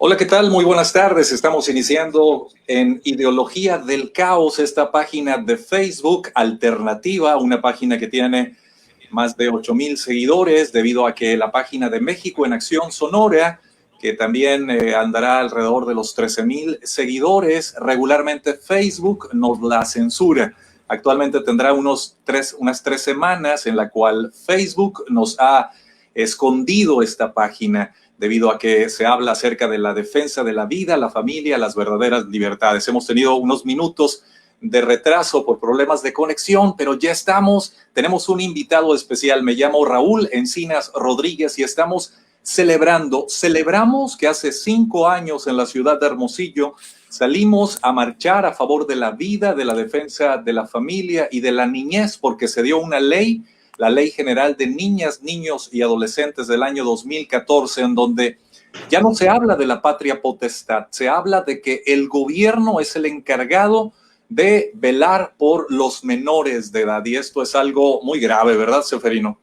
Hola, ¿qué tal? Muy buenas tardes. Estamos iniciando en Ideología del Caos, esta página de Facebook alternativa, una página que tiene más de 8,000 seguidores debido a que la página de México en Acción Sonora, que también andará alrededor de los 13,000 seguidores, regularmente Facebook nos la censura. Actualmente tendrá unas 3 semanas en la cual Facebook nos ha escondido esta página debido a que se habla acerca de la defensa de la vida, la familia, las verdaderas libertades. Hemos tenido unos minutos de retraso por problemas de conexión, pero ya estamos. Tenemos un invitado especial. Me llamo Raúl Encinas Rodríguez y estamos celebramos que hace 5 años en la ciudad de Hermosillo salimos a marchar a favor de la vida, de la defensa de la familia y de la niñez, porque se dio una ley, la Ley General de Niñas, Niños y Adolescentes del año 2014, en donde ya no se habla de la patria potestad, se habla de que el gobierno es el encargado de velar por los menores de edad. Y esto es algo muy grave, ¿verdad, Seferino?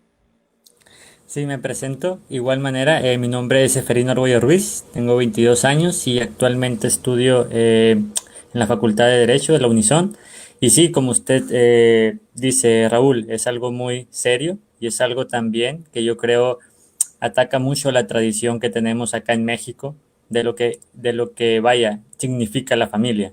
Sí, me presento. Igual manera, mi nombre es Seferino Argüello Ruiz, tengo 22 años y actualmente estudio en la Facultad de Derecho de la Unison. Y sí, como usted dice, Raúl, es algo muy serio y es algo también que yo creo ataca mucho la tradición que tenemos acá en México de lo que vaya, significa la familia.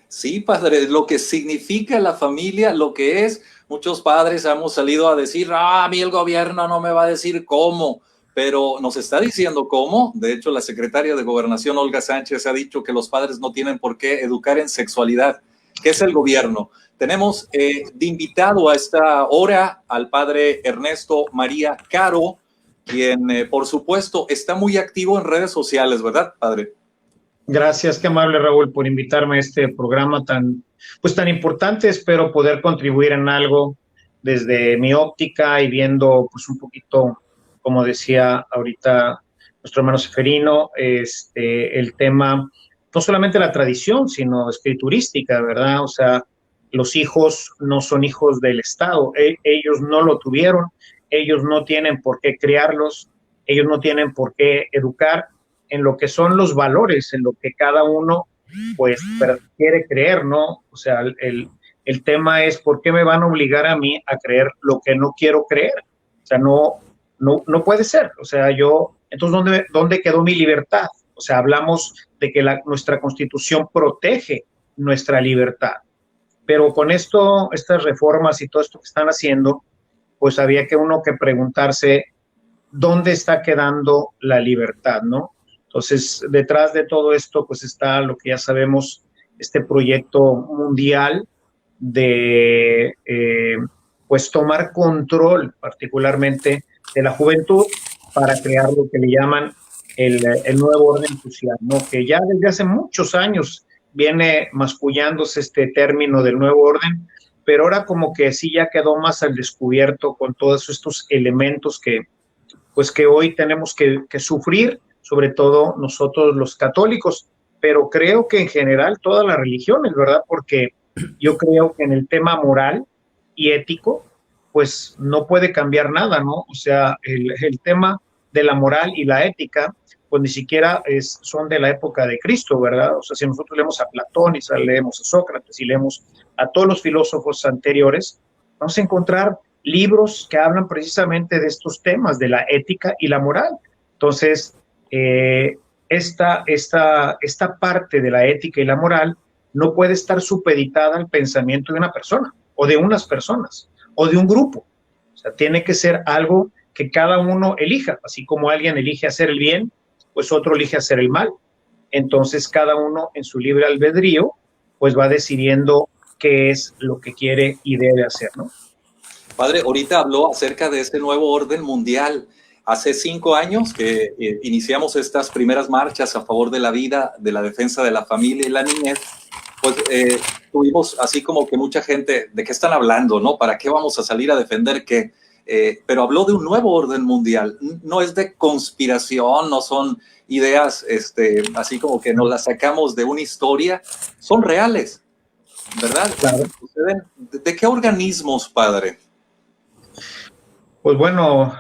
Sí, padre, lo que significa la familia, lo que es, muchos padres hemos salido a decir, a mí el gobierno no me va a decir cómo, pero nos está diciendo cómo. De hecho, la secretaria de Gobernación, Olga Sánchez, ha dicho que los padres no tienen por qué educar en sexualidad. ¿Qué es el gobierno? Tenemos de invitado a esta hora al padre Ernesto María Caro, quien, por supuesto, está muy activo en redes sociales, ¿verdad, padre? Gracias, qué amable Raúl, por invitarme a este programa tan importante. Espero poder contribuir en algo desde mi óptica y viendo, pues, un poquito, como decía ahorita nuestro hermano Seferino, el tema, no solamente la tradición, sino escriturística, ¿verdad? O sea, los hijos no son hijos del Estado, ellos no lo tuvieron, ellos no tienen por qué criarlos, ellos no tienen por qué educar en lo que son los valores, en lo que cada uno pues quiere creer, ¿no? O sea, el tema es por qué me van a obligar a mí a creer lo que no quiero creer. O sea, no puede ser. O sea, entonces, ¿dónde quedó mi libertad? O sea, hablamos de que nuestra Constitución protege nuestra libertad, pero con estas reformas y todo esto que están haciendo, pues había que uno que preguntarse dónde está quedando la libertad, ¿no? Entonces, detrás de todo esto, pues está lo que ya sabemos, este proyecto mundial de, pues, tomar control particularmente de la juventud para crear lo que le llaman el nuevo orden social, ¿no? Que ya desde hace muchos años viene mascullándose este término del nuevo orden, pero ahora como que sí ya quedó más al descubierto con todos estos elementos que hoy tenemos que sufrir, sobre todo nosotros los católicos, pero creo que en general todas las religiones, ¿verdad? Porque yo creo que en el tema moral y ético, pues no puede cambiar nada, ¿no? O sea, el tema de la moral y la ética, pues ni siquiera son de la época de Cristo, ¿verdad? O sea, si nosotros leemos a Platón y leemos a Sócrates y leemos a todos los filósofos anteriores, vamos a encontrar libros que hablan precisamente de estos temas, de la ética y la moral. Entonces, esta parte de la ética y la moral no puede estar supeditada al pensamiento de una persona o de unas personas o de un grupo. O sea, tiene que ser algo que cada uno elija, así como alguien elige hacer el bien, pues otro elige hacer el mal. Entonces, cada uno en su libre albedrío, pues va decidiendo qué es lo que quiere y debe hacer, ¿no? Padre, ahorita habló acerca de este nuevo orden mundial. Hace 5 años que iniciamos estas primeras marchas a favor de la vida, de la defensa de la familia y la niñez, pues tuvimos así como que mucha gente, ¿de qué están hablando? ¿No? ¿Para qué vamos a salir a defender qué? Pero habló de un nuevo orden mundial. No es de conspiración, no son ideas así como que nos las sacamos de una historia, son reales, ¿verdad? Claro. ¿De qué organismos, padre? Pues bueno,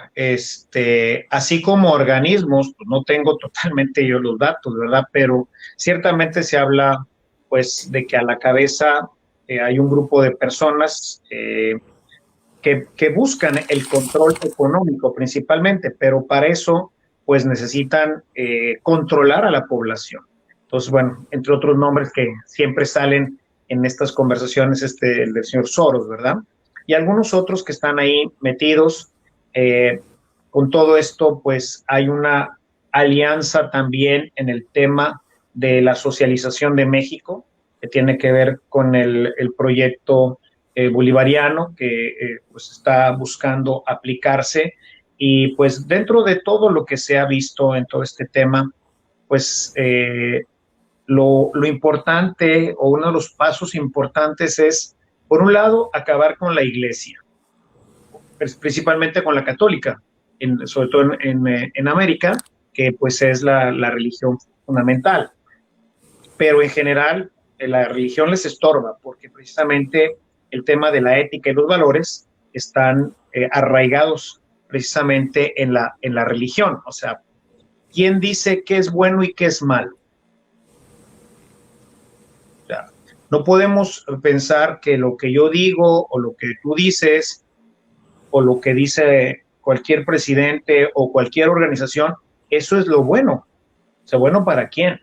así como organismos, pues no tengo totalmente yo los datos, ¿verdad? Pero ciertamente se habla, pues, de que a la cabeza hay un grupo de personas que buscan el control económico principalmente, pero para eso, pues, necesitan controlar a la población. Entonces, bueno, entre otros nombres que siempre salen en estas conversaciones, el del señor Soros, ¿verdad? Y algunos otros que están ahí metidos. eh, con todo esto, pues hay una alianza también en el tema de la socialización de México, que tiene que ver con el proyecto bolivariano que pues está buscando aplicarse. Y pues dentro de todo lo que se ha visto en todo este tema, pues lo importante o uno de los pasos importantes es, por un lado, acabar con la iglesia, principalmente con la católica, sobre todo en América, que pues es la religión fundamental. Pero en general la religión les estorba porque precisamente el tema de la ética y los valores están arraigados precisamente en la religión. O sea, ¿quién dice qué es bueno y qué es malo? O sea, no podemos pensar que lo que yo digo o lo que tú dices o lo que dice cualquier presidente o cualquier organización, eso es lo bueno. O sea, ¿bueno para quién?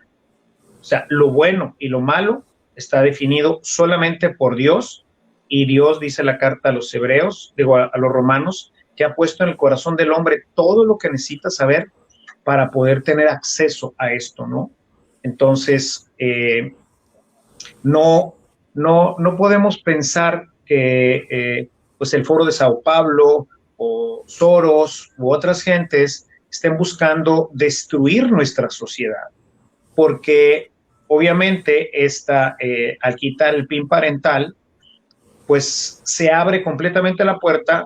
O sea, lo bueno y lo malo está definido solamente por Dios, y Dios, dice la carta a los hebreos, digo a los romanos, que ha puesto en el corazón del hombre todo lo que necesita saber para poder tener acceso a esto, ¿no? Entonces, no podemos pensar que pues el Foro de Sao Paulo o Soros u otras gentes estén buscando destruir nuestra sociedad, porque obviamente al quitar el PIN parental, pues se abre completamente la puerta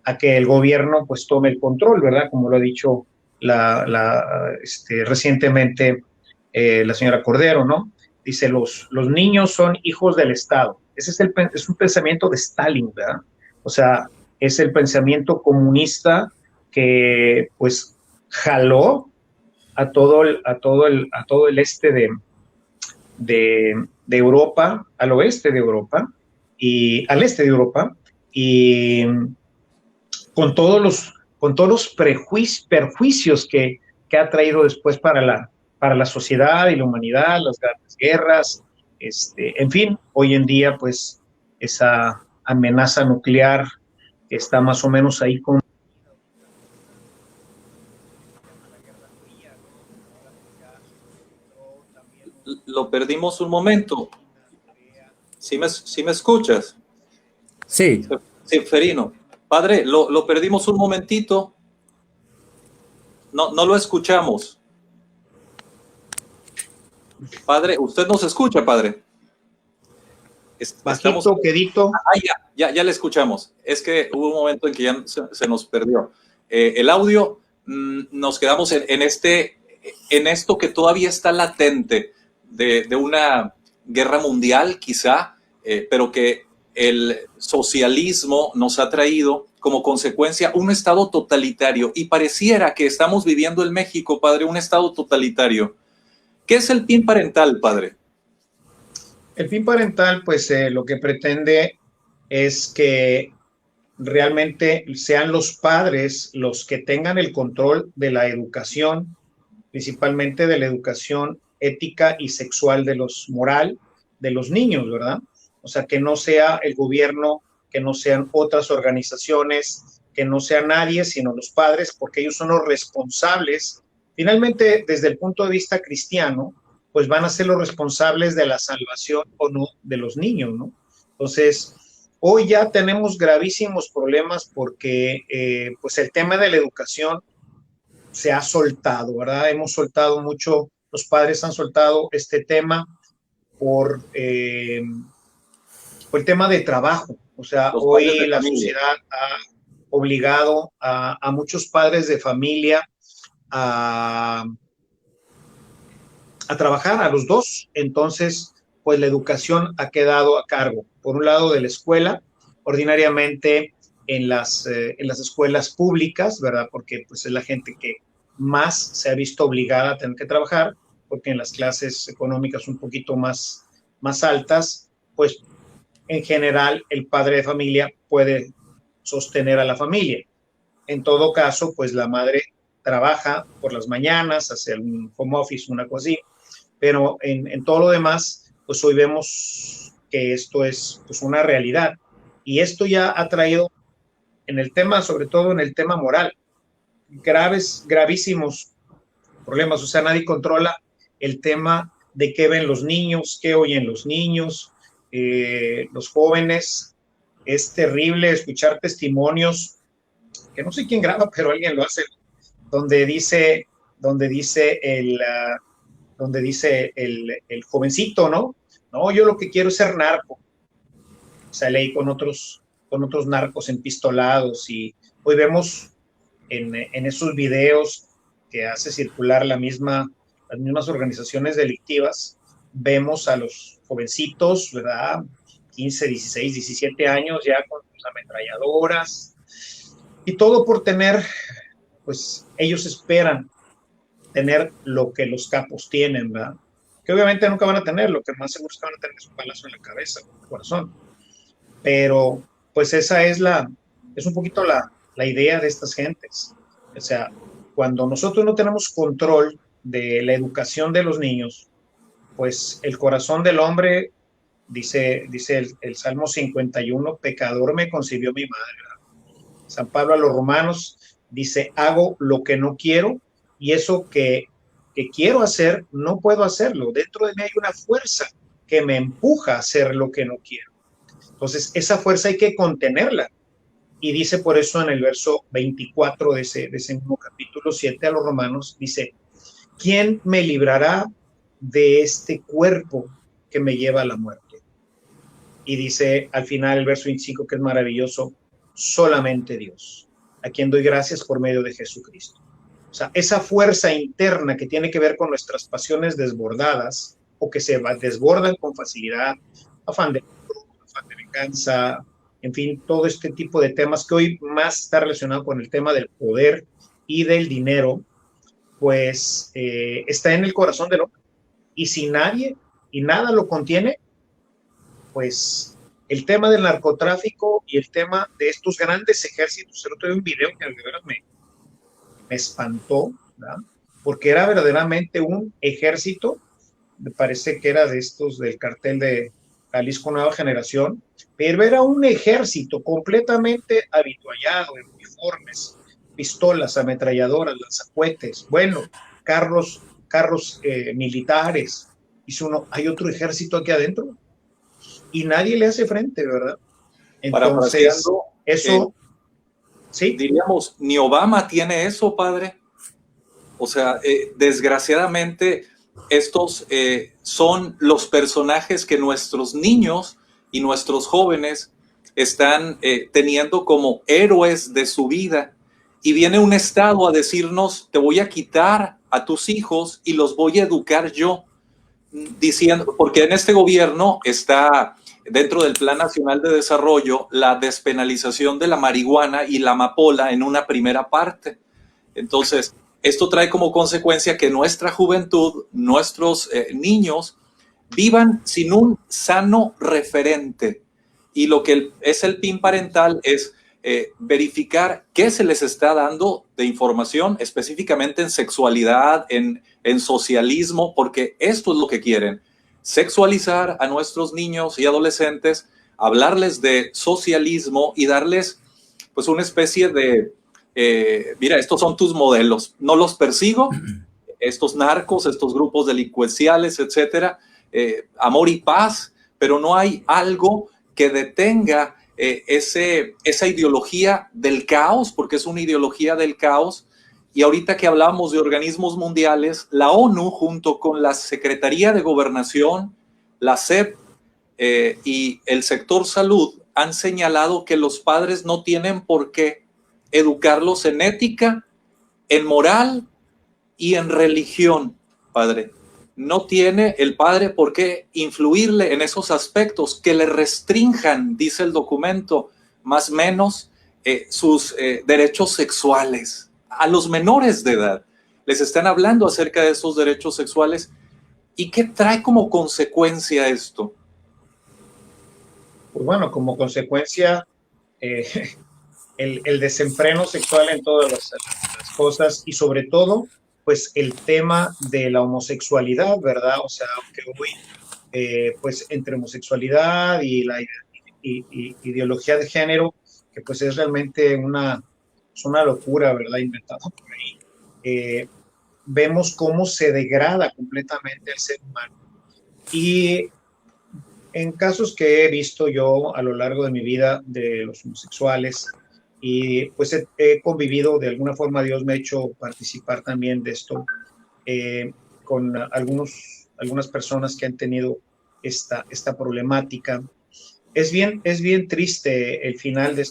a que el gobierno pues tome el control, ¿verdad? Como lo ha dicho recientemente la señora Cordero, ¿no? Dice, los niños son hijos del Estado. Ese es un pensamiento de Stalin, ¿verdad? O sea, es el pensamiento comunista que pues jaló a todo el este de Europa, al oeste de Europa y al este de Europa, y con todos los perjuicios que ha traído después para la sociedad y la humanidad, las grandes guerras, en fin, hoy en día pues esa amenaza nuclear que está más o menos ahí con Lo perdimos un momento. Si me escuchas? Sí, Seferino. Padre, lo perdimos un momentito. No lo escuchamos. Padre, ¿usted nos escucha, padre? bajito, quedito. Ya le escuchamos. Es que hubo un momento en que ya se nos perdió. El audio, nos quedamos en esto que todavía está latente de una guerra mundial, quizá, pero que el socialismo nos ha traído como consecuencia un estado totalitario, y pareciera que estamos viviendo en México, padre, un estado totalitario. ¿Qué es el PIN parental, padre? El PIN parental, pues lo que pretende es que realmente sean los padres los que tengan el control de la educación, principalmente de la educación ética y sexual moral de los niños, ¿verdad? O sea, que no sea el gobierno, que no sean otras organizaciones, que no sea nadie, sino los padres, porque ellos son los responsables. Finalmente, desde el punto de vista cristiano, pues van a ser los responsables de la salvación o no de los niños, ¿no? Entonces, hoy ya tenemos gravísimos problemas porque pues el tema de la educación se ha soltado, ¿verdad? Hemos soltado mucho, los padres han soltado este tema por, por el tema de trabajo. O sea, Los padres hoy de la familia. sociedad ha obligado a muchos padres de familia a, a trabajar, a los dos. Entonces, pues la educación ha quedado a cargo, por un lado, de la escuela. Ordinariamente, en las escuelas públicas, ¿verdad? Porque pues es la gente que más se ha visto obligada a tener que trabajar, porque en las clases económicas un poquito más altas, pues en general el padre de familia puede sostener a la familia. En todo caso, pues la madre trabaja por las mañanas, hace un home office, una cosa así, pero en todo lo demás, pues hoy vemos que esto es pues una realidad. Y esto ya ha traído en el tema, sobre todo en el tema moral, gravísimos problemas. O sea, nadie controla el tema de qué ven los niños, qué oyen los niños, los jóvenes. Es terrible escuchar testimonios que no sé quién graba, pero alguien lo hace, donde dice, donde dice el, uh, donde dice el jovencito, ¿no? No, yo lo que quiero es ser narco. Sale ahí con otros narcos empistolados y hoy vemos en esos videos que hace circular las mismas organizaciones delictivas, vemos a los jovencitos, ¿verdad? 15, 16, 17 años ya con sus ametralladoras y todo por tener, pues ellos esperan tener lo que los capos tienen, ¿verdad? Que obviamente nunca van a tener, lo que más seguro es que van a tener es un palazo en la cabeza, en el corazón. Pero pues esa es un poquito la idea de estas gentes. O sea, cuando nosotros no tenemos control de la educación de los niños, pues el corazón del hombre, dice el Salmo 51, pecador me concibió mi madre. San Pablo a los Romanos dice, hago lo que no quiero y eso que quiero hacer, no puedo hacerlo. Dentro de mí hay una fuerza que me empuja a hacer lo que no quiero. Entonces, esa fuerza hay que contenerla. Y dice por eso en el verso 24 de ese mismo capítulo 7 a los Romanos, dice, ¿quién me librará de este cuerpo que me lleva a la muerte? Y dice al final el verso 25, que es maravilloso, solamente Dios, a quien doy gracias por medio de Jesucristo. O sea, esa fuerza interna que tiene que ver con nuestras pasiones desbordadas o que se desbordan con facilidad, afán de venganza, en fin, todo este tipo de temas que hoy más está relacionado con el tema del poder y del dinero, pues está en el corazón del hombre. Y si nadie y nada lo contiene, pues el tema del narcotráfico y el tema de estos grandes ejércitos, el otro día un video que de verdad me espantó, ¿verdad? Porque era verdaderamente un ejército, me parece que era de estos del cartel de Jalisco Nueva Generación, pero era un ejército completamente habituallado en uniformes, pistolas, ametralladoras, lanzacohetes, bueno, carros militares. Dice uno, hay otro ejército aquí adentro y nadie le hace frente, ¿verdad? Entonces, eso, sí. Diríamos, ni Obama tiene eso, padre. O sea, desgraciadamente, estos son los personajes que nuestros niños y nuestros jóvenes están teniendo como héroes de su vida. Y viene un Estado a decirnos, te voy a quitar a tus hijos y los voy a educar yo. Diciendo, porque en este gobierno está dentro del Plan Nacional de Desarrollo la despenalización de la marihuana y la amapola en una primera parte. Entonces, esto trae como consecuencia que nuestra juventud, nuestros niños, vivan sin un sano referente. Y lo que es el PIN parental es verificar qué se les está dando de información, específicamente en sexualidad, en socialismo, porque esto es lo que quieren, sexualizar a nuestros niños y adolescentes, hablarles de socialismo y darles pues una especie de, mira, estos son tus modelos, no los persigo, estos narcos, estos grupos delincuenciales, etcétera, amor y paz, pero no hay algo que detenga esa ideología del caos, porque es una ideología del caos. Y ahorita que hablamos de organismos mundiales, la ONU junto con la Secretaría de Gobernación, la SEP y el sector salud han señalado que los padres no tienen por qué educarlos en ética, en moral y en religión, padre. No tiene el padre por qué influirle en esos aspectos que le restrinjan, dice el documento, más o menos sus derechos sexuales. A los menores de edad les están hablando acerca de esos derechos sexuales. ¿Y qué trae como consecuencia esto? Pues bueno, como consecuencia, el desenfreno sexual en todas las cosas y sobre todo, pues el tema de la homosexualidad, ¿verdad? O sea, que hoy, pues entre homosexualidad y la ideología de género, que pues es realmente es una locura, ¿verdad? Inventada por ahí. Vemos cómo se degrada completamente el ser humano. Y en casos que he visto yo a lo largo de mi vida de los homosexuales, y pues he convivido, de alguna forma Dios me ha hecho participar también de esto, con algunas personas que han tenido esta problemática. Es bien triste el final de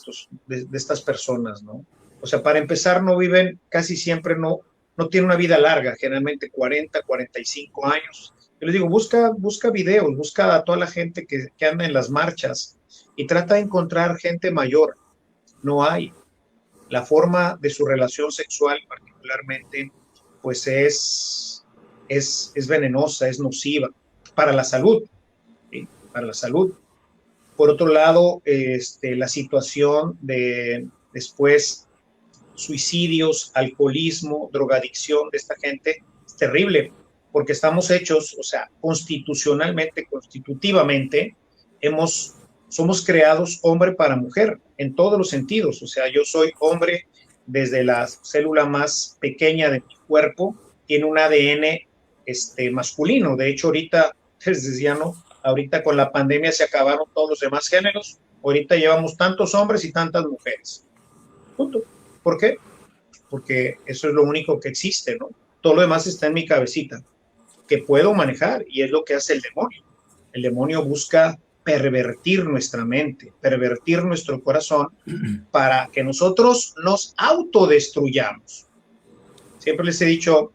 estas personas, ¿no? O sea, para empezar, no viven, casi siempre no tienen una vida larga, generalmente 40, 45 años. Yo les digo, busca videos, busca a toda la gente que anda en las marchas y trata de encontrar gente mayor. No hay. La forma de su relación sexual particularmente, pues es venenosa, es nociva para la salud, ¿sí? Para la salud. Por otro lado, la situación de después suicidios, alcoholismo, drogadicción de esta gente es terrible, porque estamos hechos, o sea, constitucionalmente, constitutivamente, somos creados hombre para mujer en todos los sentidos. O sea, yo soy hombre desde la célula más pequeña de mi cuerpo, tiene un ADN masculino. De hecho, ahorita, les decía, ¿no? Ahorita con la pandemia se acabaron todos los demás géneros. Ahorita llevamos tantos hombres y tantas mujeres. Punto. ¿Por qué? Porque eso es lo único que existe, ¿no? Todo lo demás está en mi cabecita, que puedo manejar, y es lo que hace el demonio. El demonio busca pervertir nuestra mente, pervertir nuestro corazón para que nosotros nos autodestruyamos. Siempre les he dicho,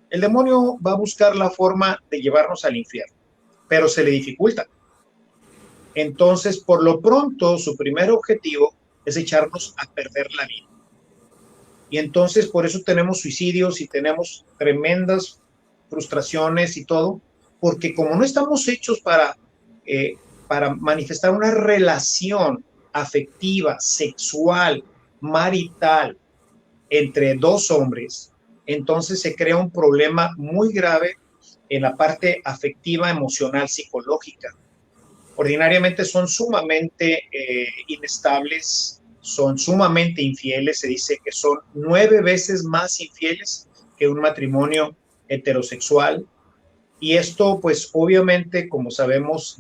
el demonio va a buscar la forma de llevarnos al infierno, pero se le dificulta. Entonces, por lo pronto, su primer objetivo es echarnos a perder la vida. Y entonces, por eso tenemos suicidios y tenemos tremendas frustraciones y todo, porque como no estamos hechos para manifestar una relación afectiva, sexual, marital entre dos hombres, entonces se crea un problema muy grave en la parte afectiva, emocional, psicológica. Ordinariamente son sumamente inestables, son sumamente infieles. Se dice que son 9 veces más infieles que un matrimonio heterosexual. Y esto, pues, obviamente, como sabemos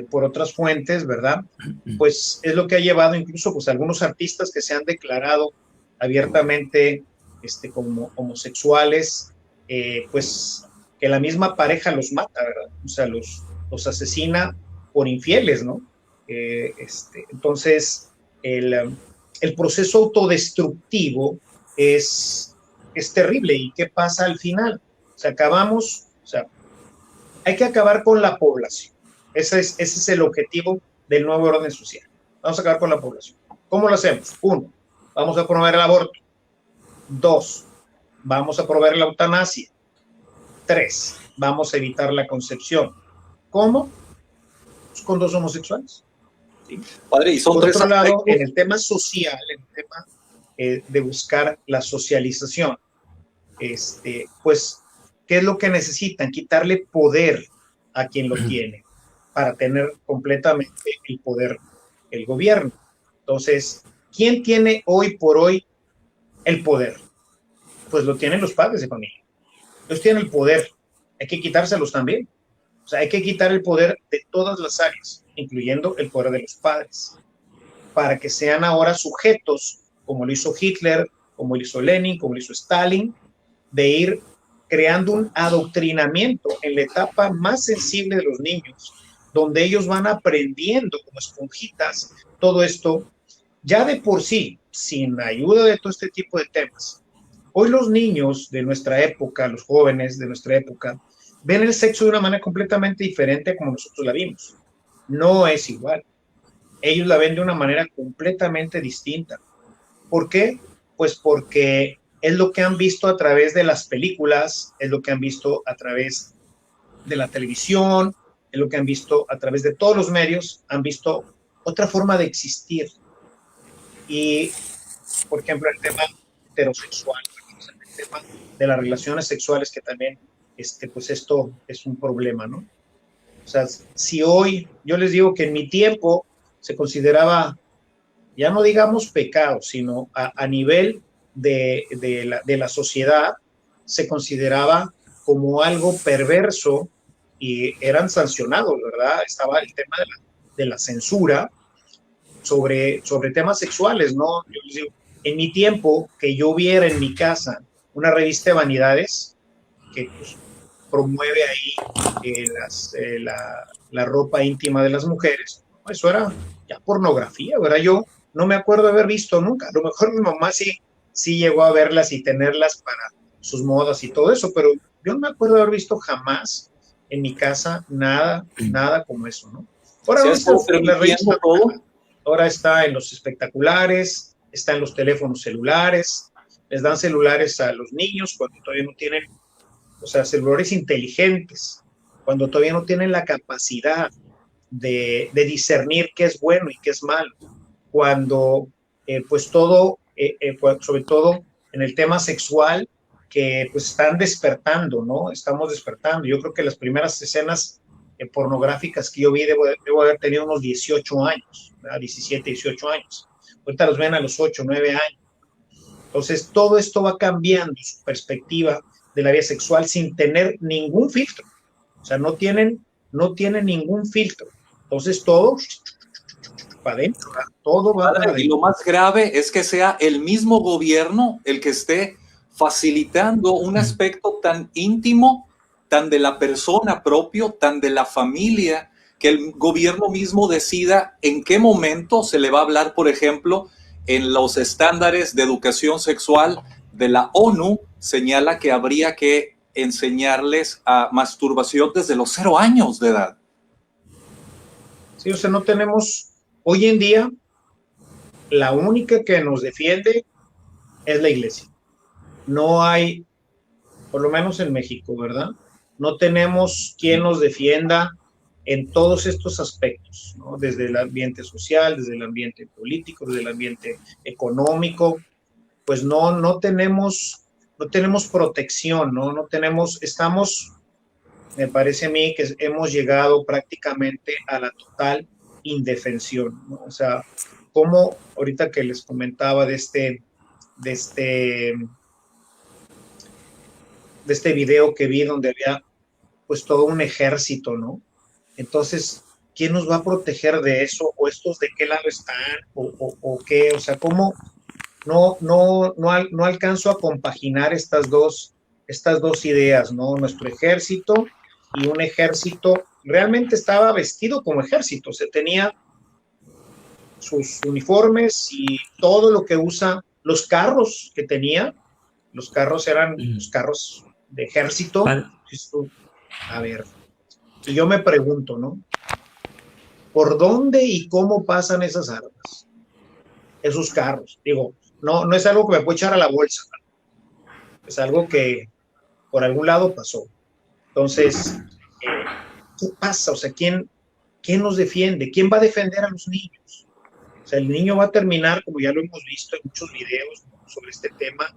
por otras fuentes, ¿verdad? Pues es lo que ha llevado incluso, pues, a algunos artistas que se han declarado abiertamente como homosexuales, pues, que la misma pareja los mata, ¿verdad? O sea, los asesina por infieles, ¿no? Entonces, el proceso autodestructivo es terrible. ¿Y qué pasa al final? O sea, hay que acabar con la población. Ese es el objetivo del nuevo orden social. Vamos a acabar con la población. ¿Cómo lo hacemos? 1, vamos a promover el aborto. 2, vamos a promover la eutanasia. 3, vamos a evitar la concepción. ¿Cómo? Pues con 2 homosexuales. ¿Sí? Padre, y son por otro lado, aspectos. en el tema social, en el tema de buscar la socialización, pues, ¿qué es lo que necesitan? Quitarle poder a quien lo tiene para tener completamente el poder, el gobierno. Entonces, ¿quién tiene hoy por hoy el poder? Pues lo tienen los padres de familia. Ellos tienen el poder. Hay que quitárselos también. O sea, hay que quitar el poder de todas las áreas, incluyendo el poder de los padres, para que sean ahora sujetos, como lo hizo Hitler, como lo hizo Lenin, como lo hizo Stalin, de ir creando un adoctrinamiento en la etapa más sensible de los niños, donde ellos van aprendiendo como esponjitas todo esto, ya de por sí, sin ayuda de todo este tipo de temas. Hoy los niños de nuestra época, los jóvenes de nuestra época, ven el sexo de una manera completamente diferente a como nosotros la vimos. No es igual. ellos la ven de una manera completamente distinta. ¿Por qué? Pues porque es lo que han visto a través de las películas, es lo que han visto a través de la televisión, es lo que han visto a través de todos los medios, han visto otra forma de existir. Y, por ejemplo, el tema heterosexual, el tema de las relaciones sexuales, que también, pues esto es un problema, ¿no? O sea, si hoy, yo les digo que en mi tiempo se consideraba, ya no digamos pecado, sino a nivel de la sociedad, se consideraba como algo perverso y eran sancionados, ¿verdad? Estaba el tema de la censura sobre temas sexuales, ¿no? Yo les digo, en mi tiempo, que yo viera en mi casa una revista de vanidades que pues, promueve ahí la ropa íntima de las mujeres, eso era ya pornografía, ¿verdad? Yo no me acuerdo haber visto nunca, a lo mejor mi mamá sí llegó a verlas y tenerlas para sus modas y todo eso, pero yo no me acuerdo haber visto jamás en mi casa nada como eso, ¿no? Ahora, ¿Se ha estado permitiendo todo? Ahora está en los espectaculares, está en los teléfonos celulares, les dan celulares a los niños cuando todavía no tienen, o sea, celulares inteligentes, cuando todavía no tienen la capacidad de discernir qué es bueno y qué es malo, cuando pues todo, sobre todo en el tema sexual, que pues están despertando, ¿no? Estamos despertando. Yo creo que las primeras escenas pornográficas que yo vi debo haber tenido unos 18 años, ¿verdad? 17, 18 años. Ahorita los ven a los 8, 9 años. Entonces, todo esto va cambiando su perspectiva de la vida sexual sin tener ningún filtro. O sea, no tienen ningún filtro. Entonces, todo para adentro, ¿verdad? Todo va para adentro. Y lo más grave es que sea el mismo gobierno el que esté facilitando un aspecto tan íntimo, tan de la persona propio, tan de la familia, que el gobierno mismo decida en qué momento se le va a hablar, por ejemplo, en los estándares de educación sexual de la ONU, señala que habría que enseñarles a masturbación desde los 0 años de edad. Sí, o sea, no tenemos, hoy en día, la única que nos defiende es la iglesia. No hay, por lo menos en México, ¿verdad? No tenemos quien nos defienda en todos estos aspectos, ¿no? Desde el ambiente social, desde el ambiente político, desde el ambiente económico, pues no tenemos protección, ¿no? No tenemos, me parece a mí que hemos llegado prácticamente a la total indefensión, ¿no? O sea, como ahorita que les comentaba de este video que vi donde había pues todo un ejército, ¿no? Entonces, ¿quién nos va a proteger de eso? ¿O estos de qué lado están? ¿O qué? O sea, ¿cómo no alcanzo a compaginar estas dos ideas, ¿no? Nuestro ejército y un ejército realmente estaba vestido como ejército, o sea, tenía sus uniformes y todo lo que usa, los carros que tenía, los carros eran los carros de ejército. A ver, y yo me pregunto, ¿no? ¿Por dónde y cómo pasan esas armas? Esos carros. Digo, no es algo que me puedo echar a la bolsa, ¿no? Es algo que por algún lado pasó. Entonces, ¿qué pasa? O sea, ¿quién nos defiende? ¿Quién va a defender a los niños? O sea, el niño va a terminar, como ya lo hemos visto en muchos videos, ¿no?, sobre este tema,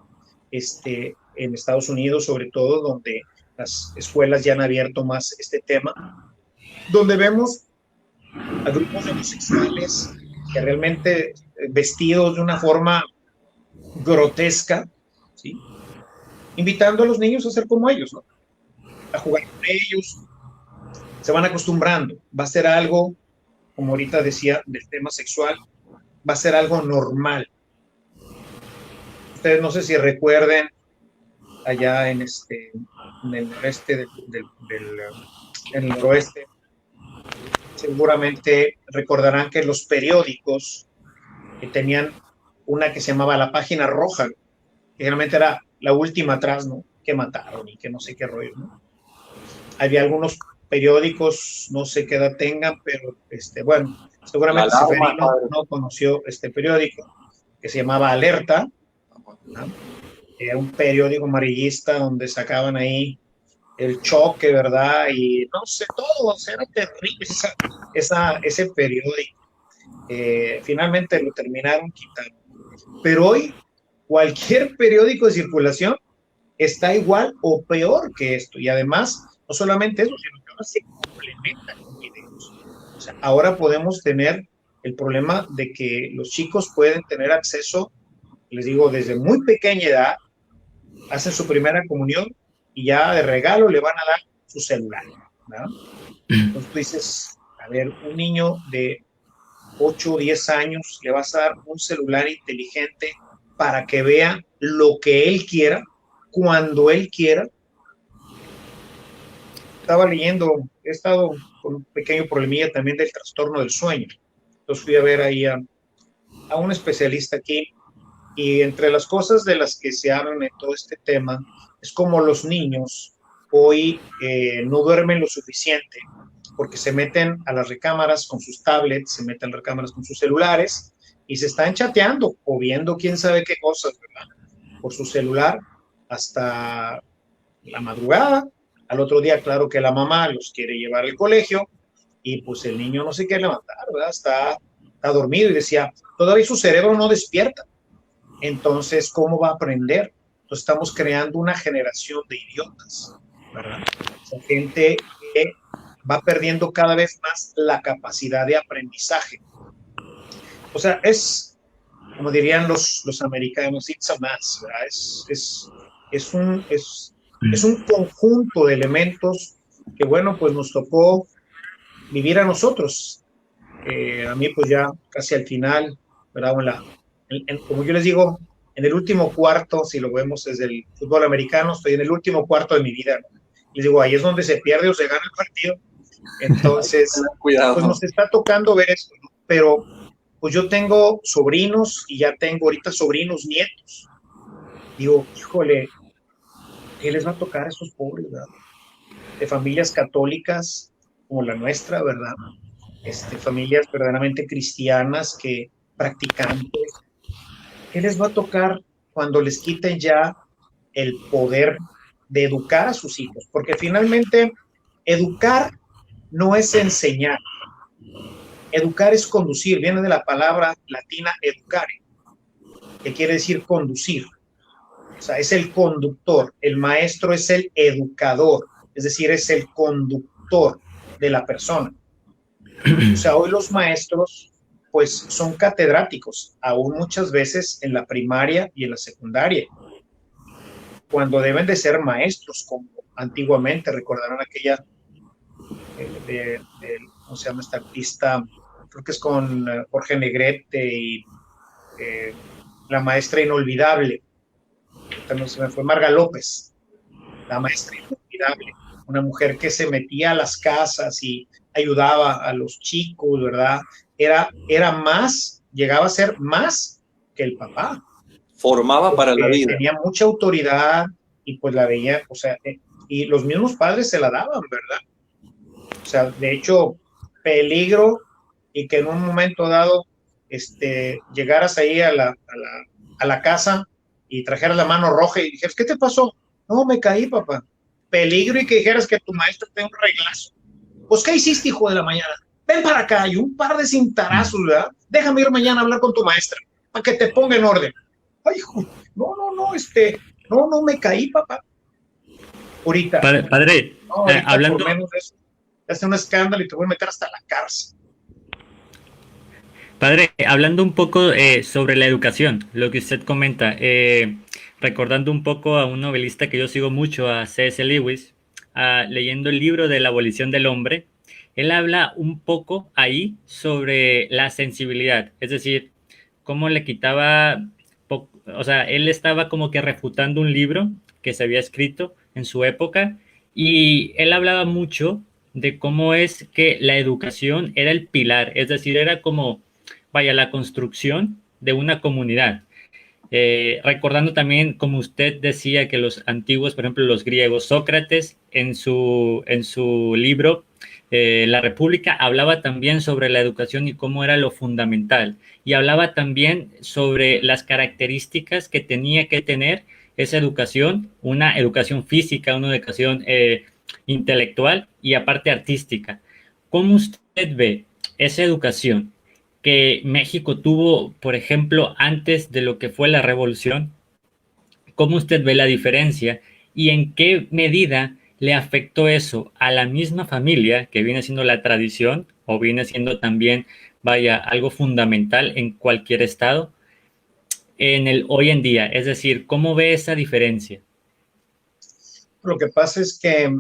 en Estados Unidos, sobre todo, donde las escuelas ya han abierto más este tema, donde vemos a grupos de homosexuales que realmente vestidos de una forma grotesca, ¿sí?, invitando a los niños a ser como ellos, ¿no?, a jugar con ellos. Se van acostumbrando, va a ser algo, como ahorita decía, del tema sexual, va a ser algo normal. Ustedes no sé si recuerden allá en el noreste en el noroeste, seguramente recordarán que los periódicos que tenían una que se llamaba la página roja, que realmente era la última atrás, ¿no?, que mataron y que no sé qué rollo, ¿no? Había algunos periódicos, no sé qué edad tengan, pero bueno, La Seguramente alarma, Seferino padre. no conoció este periódico que se llamaba Alerta, ¿no? Era un periódico amarillista donde sacaban ahí el choque, ¿verdad? Y no sé, todo, o sea, era terrible ese periódico. Finalmente lo terminaron quitando. Pero hoy cualquier periódico de circulación está igual o peor que esto. Y además, no solamente eso, sino que ahora se complementa con videos. O sea, ahora podemos tener el problema de que los chicos pueden tener acceso, les digo, desde muy pequeña edad, hacen su primera comunión y ya de regalo le van a dar su celular, ¿no? Entonces tú dices, a ver, un niño de 8 o 10 años le vas a dar un celular inteligente para que vea lo que él quiera, cuando él quiera. Estaba leyendo, he estado con un pequeño problemilla también del trastorno del sueño. Entonces fui a ver ahí a un especialista aquí y entre las cosas de las que se hablan en todo este tema es como los niños hoy no duermen lo suficiente porque se meten a las recámaras con sus tablets, se meten a las recámaras con sus celulares y se están chateando o viendo quién sabe qué cosas, ¿verdad? Por su celular hasta la madrugada. Al otro día, claro que la mamá los quiere llevar al colegio y pues el niño no se quiere levantar, ¿verdad? Está dormido y decía, todavía su cerebro no despierta. Entonces, ¿cómo va a aprender? Entonces, estamos creando una generación de idiotas, ¿verdad? O sea, gente que va perdiendo cada vez más la capacidad de aprendizaje. O sea, es, como dirían los americanos, it's a mess, ¿verdad? Es, un, es un conjunto de elementos que, bueno, pues nos tocó vivir a nosotros. A mí, pues ya casi al final, ¿verdad? Como yo les digo, en el último cuarto, si lo vemos desde el fútbol americano, estoy en el último cuarto de mi vida, ¿no? Les digo, ahí es donde se pierde o se gana el partido. Entonces, pues Cuidado. nos está tocando ver esto, ¿no? Pero pues yo tengo sobrinos y ya tengo ahorita sobrinos nietos. Digo, híjole, ¿qué les va a tocar a estos pobres, ¿verdad? De familias católicas como la nuestra, ¿verdad? Familias verdaderamente cristianas que practicantes, ¿qué les va a tocar cuando les quiten ya el poder de educar a sus hijos? Porque finalmente educar no es enseñar, educar es conducir, viene de la palabra latina educare, que quiere decir conducir. O sea, es el conductor, el maestro es el educador, es decir, es el conductor de la persona. O sea, hoy los maestros pues son catedráticos, aún muchas veces en la primaria y en la secundaria, cuando deben de ser maestros, como antiguamente, recordarán aquella, ¿cómo se llama esta artista? Creo que es con Jorge Negrete y eh, la maestra inolvidable, no se me fue, Marga López, la maestra inolvidable, una mujer que se metía a las casas y ayudaba a los chicos, ¿verdad? Era más, llegaba a ser más que el papá, Formaba para la porque vida. tenía mucha autoridad y pues la veía, o sea, y los mismos padres se la daban, ¿verdad? O sea, de hecho, peligro y que en un momento dado llegaras ahí a la casa y trajeras la mano roja y dijeras, ¿qué te pasó? No, me caí, papá. Peligro y que dijeras que tu maestro te da un reglazo. Pues, ¿qué hiciste, hijo de la mañana? Ven para acá y un par de cintarazos, ¿verdad? Déjame ir mañana a hablar con tu maestra para que te ponga en orden. Ay, hijo, no, me caí, papá. Ahorita, Padre, no, ahorita por hablando, menos de eso, te hace un escándalo y te voy a meter hasta la cárcel. padre, hablando un poco sobre la educación, lo que usted comenta, recordando un poco a un novelista que yo sigo mucho, a C.S. Lewis, leyendo el libro de la abolición del hombre, él habla un poco ahí sobre la sensibilidad, es decir, cómo le quitaba, o sea, él estaba como que refutando un libro que se había escrito en su época y él hablaba mucho de cómo es que la educación era el pilar, es decir, era como, vaya, la construcción de una comunidad. recordando también, como usted decía, que los antiguos, por ejemplo, los griegos, Sócrates en su libro La República hablaba también sobre la educación y cómo era lo fundamental. Y hablaba también sobre las características que tenía que tener esa educación, una educación física, una educación intelectual y aparte artística. ¿Cómo usted ve esa educación que México tuvo, por ejemplo, antes de lo que fue la revolución? ¿Cómo usted ve la diferencia y en qué medida le afectó eso a la misma familia que viene siendo la tradición o viene siendo también, vaya, algo fundamental en cualquier estado en el hoy en día? Es decir, ¿cómo ve esa diferencia? Lo que pasa es que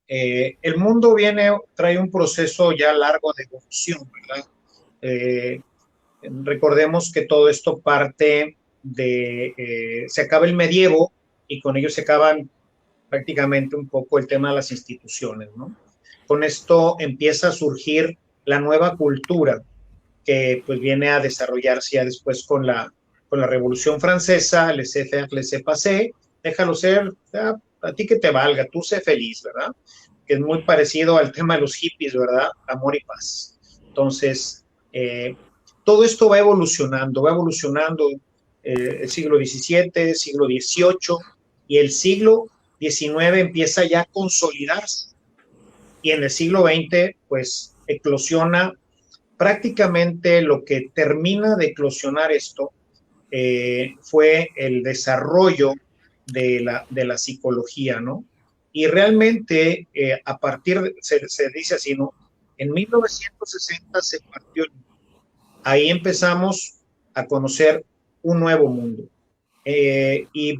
el mundo trae un proceso ya largo de evolución, ¿verdad? Eh, Recordemos que todo esto parte se acaba el medievo y con ello se acaban prácticamente un poco el tema de las instituciones, ¿no? Con esto empieza a surgir la nueva cultura que pues viene a desarrollarse ya después con la Revolución Francesa, laissez-faire, laissez-passer, déjalo ser, a ti que te valga, tú sé feliz, ¿verdad? Que es muy parecido al tema de los hippies, ¿verdad? Amor y paz. Entonces, todo esto va evolucionando el siglo XVII, siglo XVIII y el siglo XIX empieza ya a consolidarse. Y en el siglo XX, pues, eclosiona prácticamente lo que termina de eclosionar esto fue el desarrollo de la psicología, ¿no? Y realmente, a partir, se dice así, ¿no? En 1960 se partió. Ahí empezamos a conocer un nuevo mundo. Y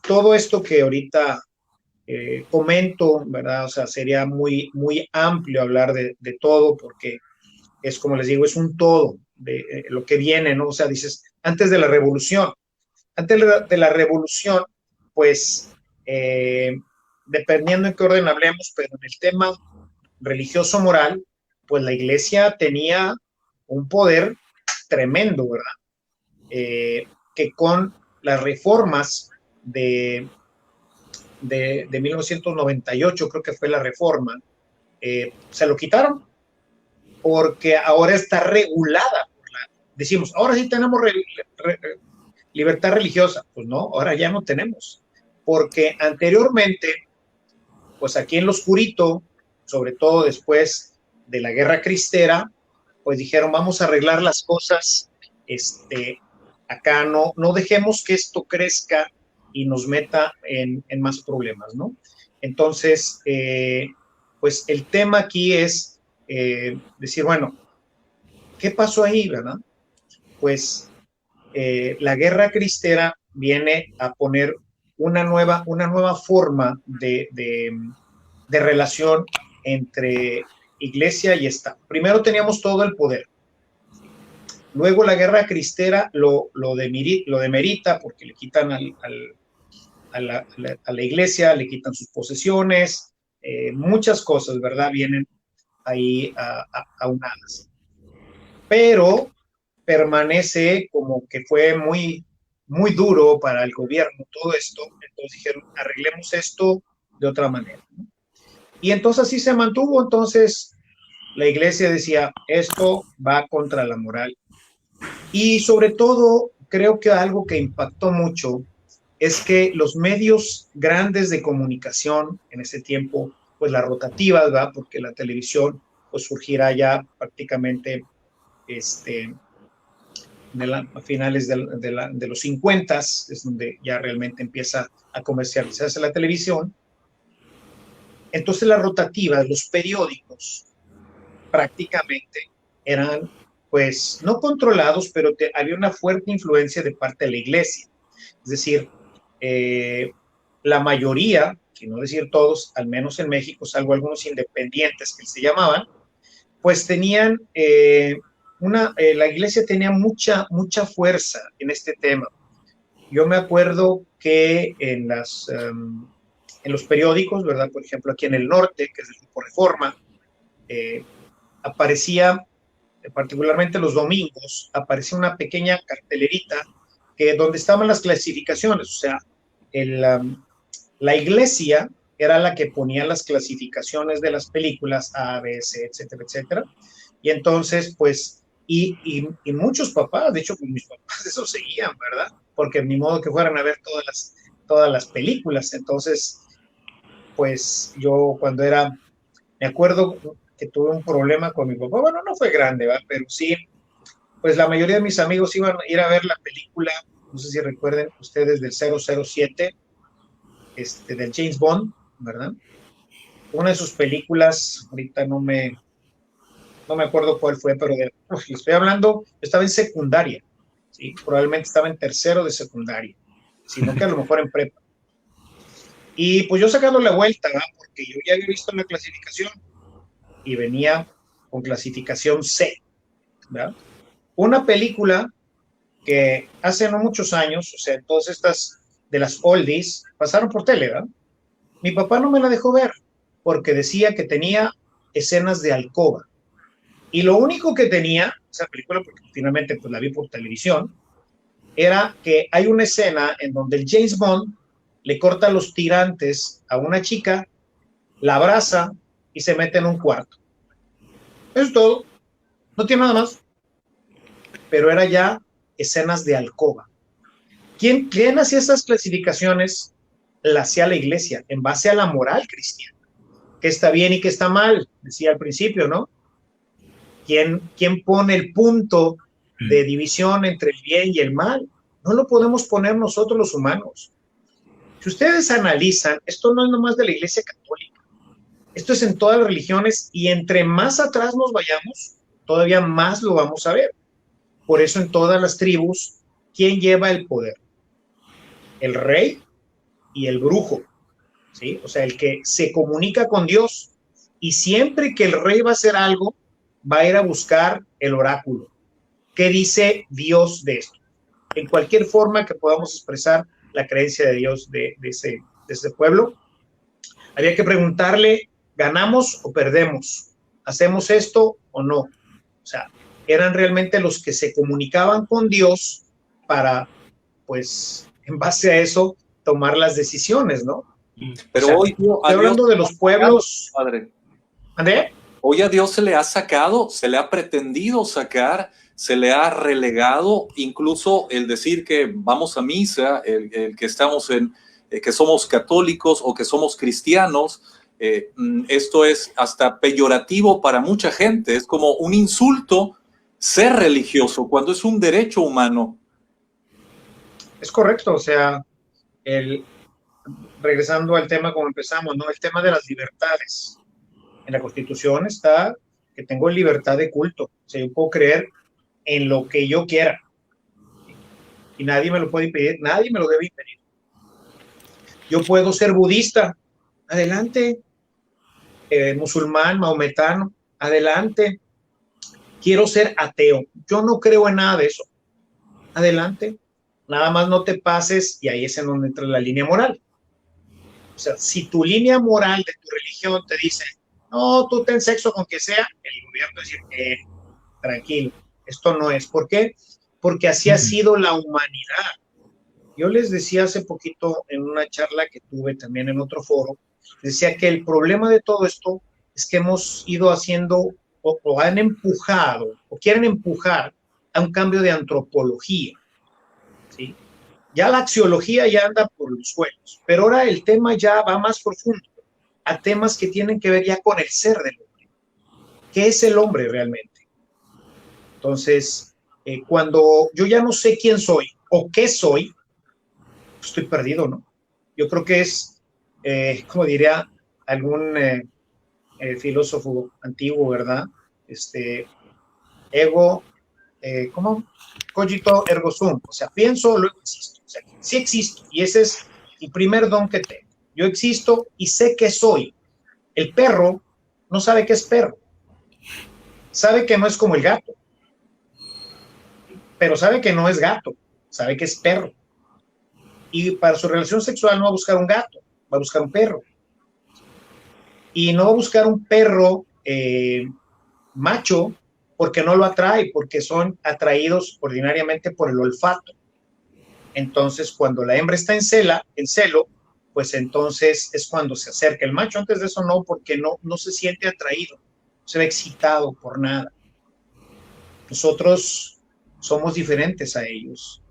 todo esto que ahorita comento, ¿verdad? O sea, sería muy, muy amplio hablar de todo porque es como les digo, es un todo de lo que viene, ¿no? O sea, dices, antes de la revolución, pues, dependiendo en qué orden hablemos, pero en el tema religioso moral, pues la iglesia tenía un poder tremendo, ¿verdad? Que con las reformas de 1998, creo que fue la reforma, se lo quitaron porque ahora está regulada. Decimos, ahora sí tenemos libertad religiosa. Pues no, ahora ya no tenemos. Porque anteriormente, pues aquí en lo oscurito, sobre todo después de la guerra cristera, pues dijeron, vamos a arreglar las cosas, acá no dejemos que esto crezca y nos meta en más problemas, ¿no? Entonces, pues el tema aquí es decir, bueno, ¿qué pasó ahí, verdad? Pues la guerra cristera viene a poner una nueva forma de relación entre iglesia y Estado. Primero teníamos todo el poder. Luego la guerra cristera lo demerita porque le quitan a la iglesia, le quitan sus posesiones, muchas cosas, ¿verdad? Vienen ahí aunadas. Pero permanece como que fue muy, muy duro para el gobierno todo esto, entonces dijeron, arreglemos esto de otra manera, ¿no? Y entonces así se mantuvo, entonces la iglesia decía, esto va contra la moral. Y sobre todo, creo que algo que impactó mucho es que los medios grandes de comunicación en ese tiempo, pues la rotativa, ¿verdad? Porque la televisión pues surgirá ya prácticamente a finales de los 50, es donde ya realmente empieza a comercializarse la televisión. Entonces las rotativas, los periódicos, prácticamente eran, pues, no controlados, pero había una fuerte influencia de parte de la iglesia. Es decir, la mayoría, si no decir todos, al menos en México, salvo algunos independientes que se llamaban, pues tenían la iglesia tenía mucha fuerza en este tema. Yo me acuerdo que en los periódicos, ¿verdad? Por ejemplo, aquí en el norte, que es el Grupo Reforma, aparecía, particularmente los domingos, aparecía una pequeña cartelerita que donde estaban las clasificaciones, o sea, la iglesia era la que ponía las clasificaciones de las películas A, B, C, etcétera, etcétera. Y entonces, pues, y muchos papás, de hecho, pues, mis papás eso seguían, ¿verdad? Porque ni modo que fueran a ver todas las películas. Entonces, pues yo cuando me acuerdo que tuve un problema con mi papá, bueno, no fue grande, ¿verdad? Pero sí, pues la mayoría de mis amigos iban a ir a ver la película, no sé si recuerden ustedes, del 007, del James Bond, ¿verdad? Una de sus películas, ahorita no me acuerdo cuál fue, pero le estoy hablando, estaba en secundaria, ¿sí? Probablemente estaba en tercero de secundaria, sino que a lo mejor en prepa. Y pues yo sacando la vuelta, ¿verdad? Porque yo ya había visto la clasificación y venía con clasificación C, ¿verdad? Una película que hace no muchos años, o sea, todas estas de las oldies, pasaron por tele, ¿verdad? Mi papá no me la dejó ver porque decía que tenía escenas de alcoba. Y lo único que tenía esa película, porque finalmente pues la vi por televisión, era que hay una escena en donde el James Bond le corta los tirantes a una chica, la abraza y se mete en un cuarto. Eso es todo, no tiene nada más, pero era ya escenas de alcoba. ¿Quién hacía esas clasificaciones? Las hacía la iglesia, en base a la moral cristiana. ¿Qué está bien y qué está mal? Decía al principio, ¿no? ¿Quién pone el punto de división entre el bien y el mal? No lo podemos poner nosotros los humanos. Si ustedes analizan, esto no es nomás de la Iglesia Católica, esto es en todas las religiones y entre más atrás nos vayamos, todavía más lo vamos a ver. Por eso en todas las tribus, ¿quién lleva el poder? El rey y el brujo, ¿sí? O sea, el que se comunica con Dios y siempre que el rey va a hacer algo, va a ir a buscar el oráculo. ¿Qué dice Dios de esto? En cualquier forma que podamos expresar la creencia de Dios de ese pueblo, había que preguntarle, ¿ganamos o perdemos? ¿Hacemos esto o no? O sea, eran realmente los que se comunicaban con Dios para, pues, en base a eso, tomar las decisiones, ¿no? Pero o sea, hoy, estoy hablando de los pueblos. Padre. ¿André? Hoy a Dios se le ha sacado, se le ha pretendido sacar, se le ha relegado, incluso el decir que vamos a misa, el que estamos que somos católicos o que somos cristianos, esto es hasta peyorativo para mucha gente, es como un insulto ser religioso cuando es un derecho humano. Es correcto, o sea, regresando al tema como empezamos, ¿no? El tema de las libertades. En la Constitución está que tengo libertad de culto, o sea, yo puedo creer en lo que yo quiera y nadie me lo puede impedir, nadie me lo debe impedir. Yo puedo ser budista, adelante, musulmán, maometano, adelante. Quiero ser ateo, yo no creo en nada de eso, adelante. Nada más no te pases, y ahí es en donde entra la línea moral. O sea, si tu línea moral de tu religión te dice, no, tú ten sexo con que sea, el gobierno dice, tranquilo, esto no es. ¿Por qué? Porque así ha sido la humanidad. Yo les decía hace poquito en una charla que tuve también en otro foro, decía que el problema de todo esto es que hemos ido haciendo o han empujado o quieren empujar a un cambio de antropología, ¿sí? Ya la axiología ya anda por los suelos, pero ahora el tema ya va más profundo, a temas que tienen que ver ya con el ser del hombre. ¿Qué es el hombre realmente? Entonces, cuando yo ya no sé quién soy o qué soy, estoy perdido, ¿no? Yo creo que es, como diría algún filósofo antiguo, ¿verdad? Ego, ¿cómo? Cogito ergo sum, o sea, pienso, luego existo. O sea, sí existo y ese es el primer don que tengo. Yo existo y sé que soy. El perro no sabe qué es perro. Sabe que no es como el gato, pero sabe que no es gato, sabe que es perro. Y para su relación sexual no va a buscar un gato, va a buscar un perro. Y no va a buscar un perro macho porque no lo atrae, porque son atraídos ordinariamente por el olfato. Entonces, cuando la hembra está en celo, pues entonces es cuando se acerca el macho. Antes de eso no, porque no se siente atraído, no se ve excitado por nada. Nosotros somos diferentes a ellos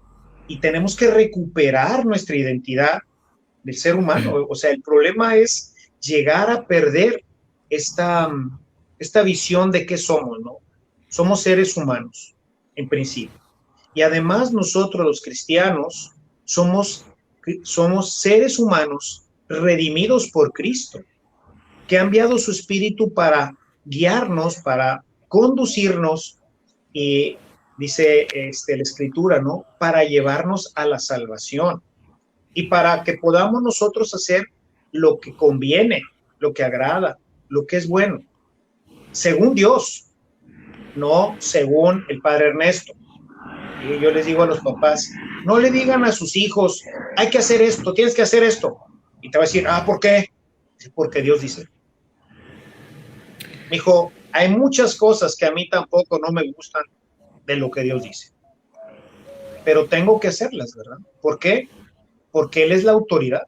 y tenemos que recuperar nuestra identidad del ser humano. O sea, el problema es llegar a perder esta visión de qué somos, ¿no? Somos seres humanos, en principio. Y además nosotros los cristianos somos seres humanos redimidos por Cristo, que ha enviado su Espíritu para guiarnos, para conducirnos, y dice la Escritura, ¿no? Para llevarnos a la salvación y para que podamos nosotros hacer lo que conviene, lo que agrada, lo que es bueno, según Dios, no según el Padre Ernesto. Y yo les digo a los papás, no le digan a sus hijos, hay que hacer esto, tienes que hacer esto. Y te va a decir, ¿por qué? Porque Dios dice. Mijo, hay muchas cosas que a mí tampoco no me gustan de lo que Dios dice, pero tengo que hacerlas, ¿verdad? ¿Por qué? Porque Él es la autoridad.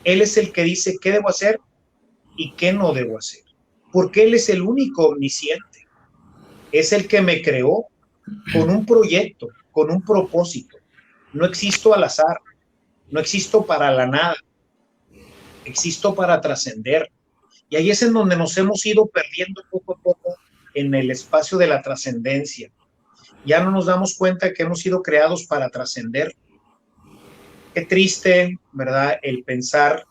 Él es el que dice qué debo hacer y qué no debo hacer. Porque Él es el único omnisciente. Es el que me creó con un proyecto, con un propósito. No existo al azar, no existo para la nada, existo para trascender. Y ahí es en donde nos hemos ido perdiendo poco a poco en el espacio de la trascendencia. Ya no nos damos cuenta que hemos sido creados para trascender. Qué triste, ¿verdad? El pensar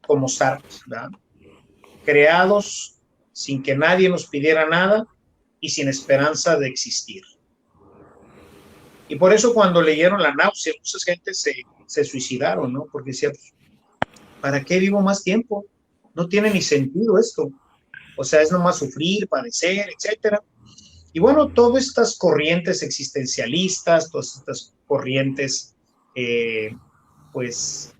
como Sartre, ¿verdad? Creados sin que nadie nos pidiera nada y sin esperanza de existir. Y por eso cuando leyeron La náusea, mucha gente se suicidaron, ¿no? Porque decía, ¿para qué vivo más tiempo? No tiene ni sentido esto. O sea, es nomás sufrir, padecer, etcétera. Y bueno, todas estas corrientes existencialistas, todas estas corrientes, pues,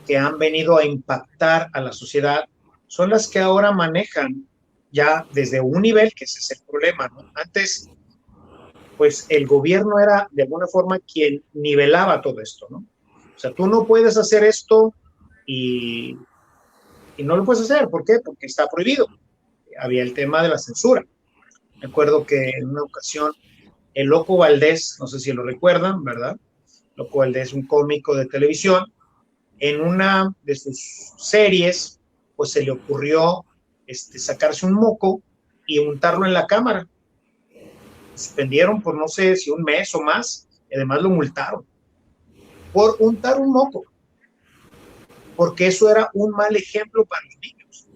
que han venido a impactar a la sociedad, son las que ahora manejan ya desde un nivel, que ese es el problema, ¿no? Antes, pues, el gobierno era de alguna forma quien nivelaba todo esto, ¿no? O sea, tú no puedes hacer esto y no lo puedes hacer. ¿Por qué? Porque está prohibido. Había el tema de la censura. Me acuerdo que en una ocasión el Loco Valdés, no sé si lo recuerdan, ¿verdad? Loco Valdés, un cómico de televisión, en una de sus series, pues se le ocurrió sacarse un moco y untarlo en la cámara. Suspendieron por no sé si un mes o más, y además lo multaron por untar un moco, porque eso era un mal ejemplo para los niños.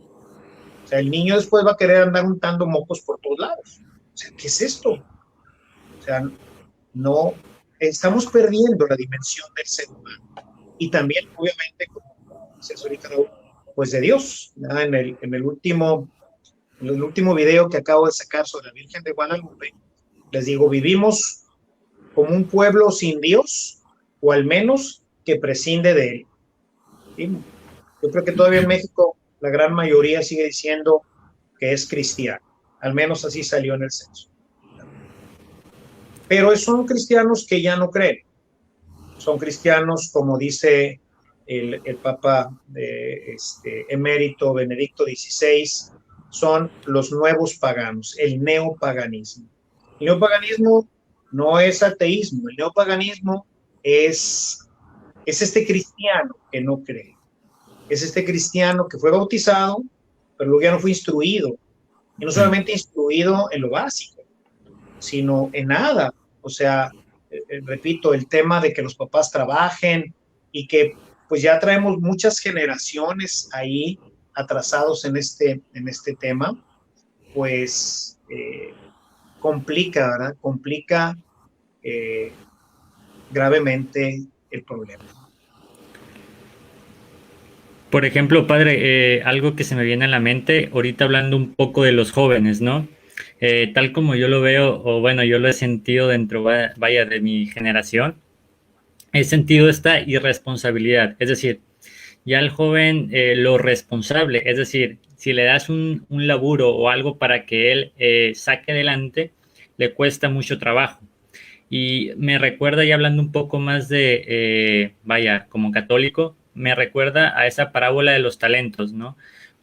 O sea, el niño después va a querer andar untando mocos por todos lados. O sea, ¿qué es esto? O sea, no, estamos perdiendo la dimensión del ser humano. Y también, obviamente, como dices ahorita, pues de Dios, ¿verdad? En el último video que acabo de sacar sobre la Virgen de Guadalupe, les digo, vivimos como un pueblo sin Dios, o al menos que prescinde de él. ¿Sí? Yo creo que todavía en México la gran mayoría sigue diciendo que es cristiano, al menos así salió en el censo. Pero son cristianos que ya no creen, son cristianos, como dice el Papa emérito Benedicto XVI, son los nuevos paganos, el neopaganismo. El neopaganismo no es ateísmo, el neopaganismo es este cristiano que no cree, es este cristiano que fue bautizado, pero luego ya no fue instruido, y no solamente instruido en lo básico, sino en nada. O sea, repito, el tema de que los papás trabajen y que pues ya traemos muchas generaciones ahí atrasados en este tema, pues complica, ¿verdad? Complica gravemente el problema. Por ejemplo, padre, algo que se me viene a la mente, ahorita hablando un poco de los jóvenes, ¿no? Tal como yo lo veo, o bueno, yo lo he sentido dentro, vaya, de mi generación, he sentido esta irresponsabilidad, es decir, ya el joven lo responsable, es decir, si le das un laburo o algo para que él saque adelante, le cuesta mucho trabajo. Y me recuerda, y hablando un poco más de, vaya, como católico, me recuerda a esa parábola de los talentos, ¿no?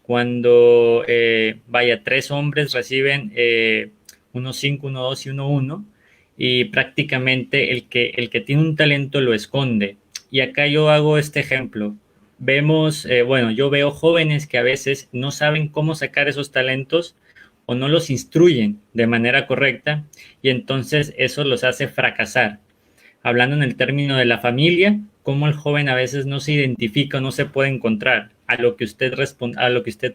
Cuando, vaya, tres hombres reciben uno 5, uno 2 y uno 1, y prácticamente el que tiene un talento lo esconde. Y acá yo hago este ejemplo. Vemos, bueno, yo veo jóvenes que a veces no saben cómo sacar esos talentos o no los instruyen de manera correcta y entonces eso los hace fracasar. Hablando en el término de la familia, cómo el joven a veces no se identifica, no se puede encontrar. A lo que usted,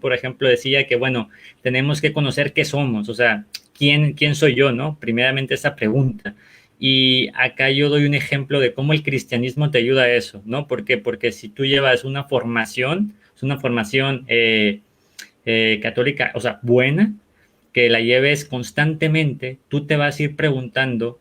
por ejemplo, decía que, bueno, tenemos que conocer qué somos, o sea, quién soy yo, ¿no? Primeramente esa pregunta. Y acá yo doy un ejemplo de cómo el cristianismo te ayuda a eso, ¿no? ¿Por qué? Porque si tú llevas una formación, es una formación católica, o sea, buena, que la lleves constantemente, tú te vas a ir preguntando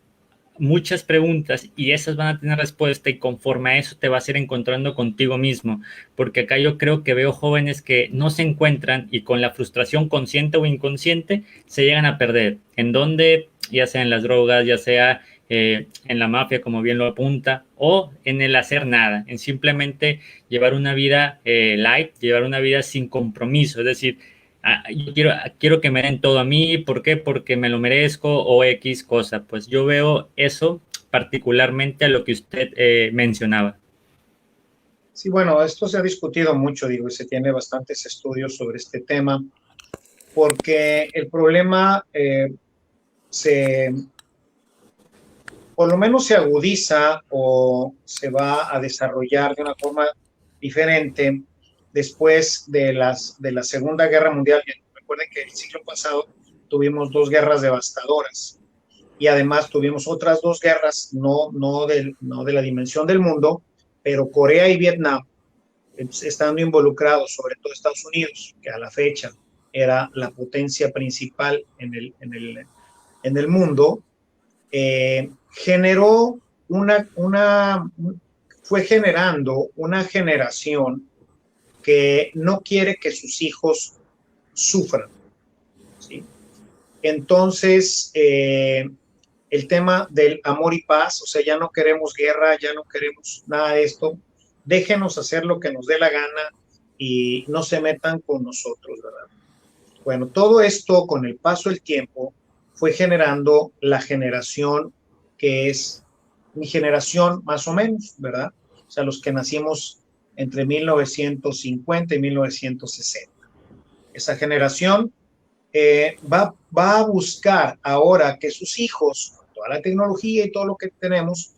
muchas preguntas y esas van a tener respuesta y conforme a eso te vas a ir encontrando contigo mismo, porque acá yo creo que veo jóvenes que no se encuentran y con la frustración consciente o inconsciente se llegan a perder, en donde ya sea en las drogas, ya sea en la mafia como bien lo apunta, o en el hacer nada, en simplemente llevar una vida light, llevar una vida sin compromiso, es decir, yo quiero que me den todo a mí, ¿por qué? Porque me lo merezco o X cosa. Pues yo veo eso particularmente a lo que usted mencionaba. Sí, bueno, esto se ha discutido mucho, digo, y se tiene bastantes estudios sobre este tema, porque el problema se, por lo menos se agudiza o se va a desarrollar de una forma diferente después de la Segunda Guerra Mundial. Recuerden que el siglo pasado tuvimos dos guerras devastadoras y además tuvimos otras dos guerras, no de la dimensión del mundo, pero Corea y Vietnam, estando involucrados, sobre todo Estados Unidos, que a la fecha era la potencia principal en el mundo, generó fue generando una generación que no quiere que sus hijos sufran, ¿sí? Entonces, el tema del amor y paz, o sea, ya no queremos guerra, ya no queremos nada de esto, déjenos hacer lo que nos dé la gana y no se metan con nosotros, ¿verdad? Bueno, todo esto con el paso del tiempo fue generando la generación que es mi generación más o menos, ¿verdad? O sea, los que nacimos entre 1950 y 1960. Esa generación va a buscar ahora que sus hijos, con toda la tecnología y todo lo que tenemos,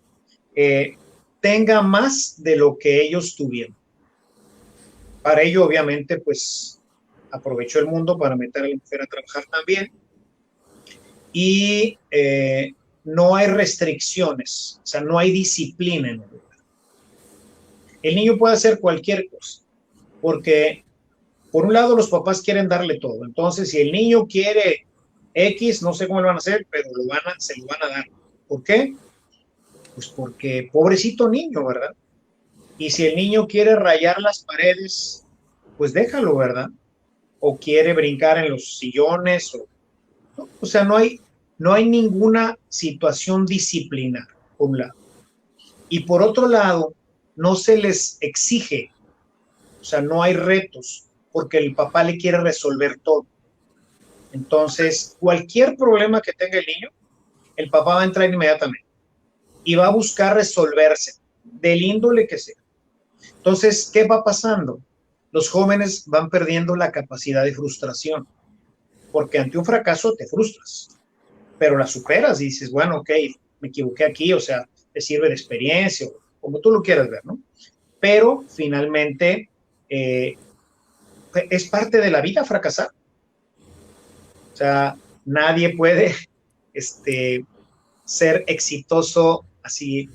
eh, tengan más de lo que ellos tuvieron. Para ello, obviamente, pues aprovechó el mundo para meter a la mujer a trabajar también y no hay restricciones, o sea, no hay disciplina en el lugar. El niño puede hacer cualquier cosa, porque por un lado los papás quieren darle todo, entonces si el niño quiere X, no sé cómo lo van a hacer, pero se lo van a dar. ¿Por qué? Pues porque pobrecito niño, ¿verdad? Y si el niño quiere rayar las paredes, pues déjalo, ¿verdad? O quiere brincar en los sillones, ¿no? O sea, no hay ninguna situación disciplinar, por un lado. Y por otro lado, no se les exige, o sea, no hay retos, porque el papá le quiere resolver todo. Entonces, cualquier problema que tenga el niño, el papá va a entrar inmediatamente y va a buscar resolverse, del índole que sea. Entonces, ¿qué va pasando? Los jóvenes van perdiendo la capacidad de frustración, porque ante un fracaso te frustras, pero la superas y dices, bueno, ok, me equivoqué aquí, o sea, te sirve de experiencia, como tú lo quieras ver, ¿no? Pero finalmente es parte de la vida fracasar. O sea, nadie puede ser exitoso así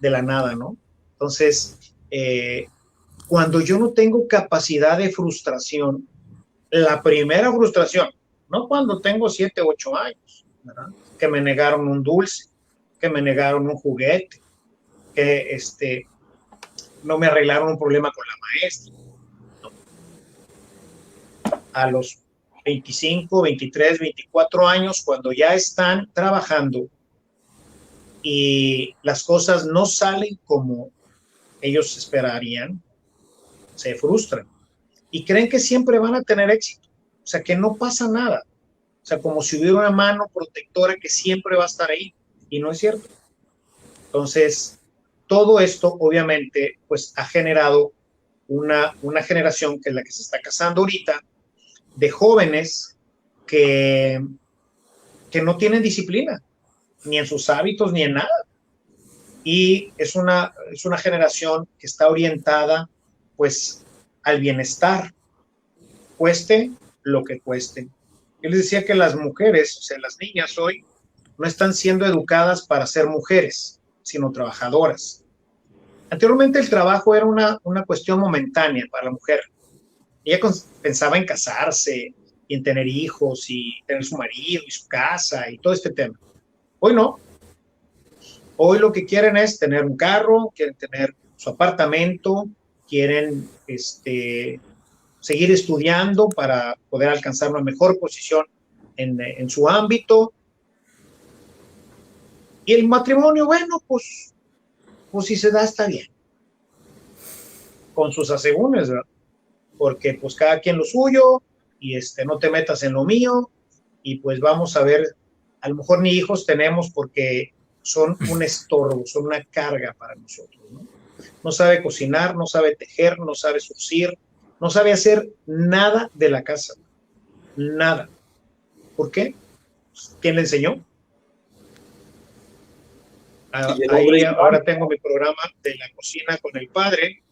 de la nada, ¿no? Entonces, cuando yo no tengo capacidad de frustración, la primera frustración, no cuando tengo 7, 8 años, ¿verdad? Que me negaron un dulce, que me negaron un juguete, que no me arreglaron un problema con la maestra. No. A los 25, 23, 24 años, cuando ya están trabajando, y las cosas no salen como ellos esperarían, se frustran y creen que siempre van a tener éxito, o sea, que no pasa nada, o sea, como si hubiera una mano protectora que siempre va a estar ahí, y no es cierto. Entonces, todo esto obviamente pues ha generado una generación que es la que se está casando ahorita, de jóvenes que, que no tienen disciplina, ni en sus hábitos, ni en nada. Y es una generación que está orientada pues al bienestar, cueste lo que cueste. Yo les decía que las mujeres, o sea, las niñas hoy, no están siendo educadas para ser mujeres, sino trabajadoras. Anteriormente el trabajo era una cuestión momentánea para la mujer. Ella pensaba en casarse y en tener hijos y tener su marido y su casa y todo este tema. Hoy no. Hoy lo que quieren es tener un carro, quieren tener su apartamento, quieren seguir estudiando para poder alcanzar una mejor posición en su ámbito. Y el matrimonio, bueno, pues si se da, está bien. Con sus asegúnes, ¿verdad? Porque pues cada quien lo suyo y no te metas en lo mío y pues vamos a ver, a lo mejor ni hijos tenemos porque son un estorbo, son una carga para nosotros, ¿no? No sabe cocinar, no sabe tejer, no sabe surcir, no sabe hacer nada de la casa, nada. ¿Por qué? ¿Quién le enseñó? Ahí ahora tengo mi programa de la cocina con el padre.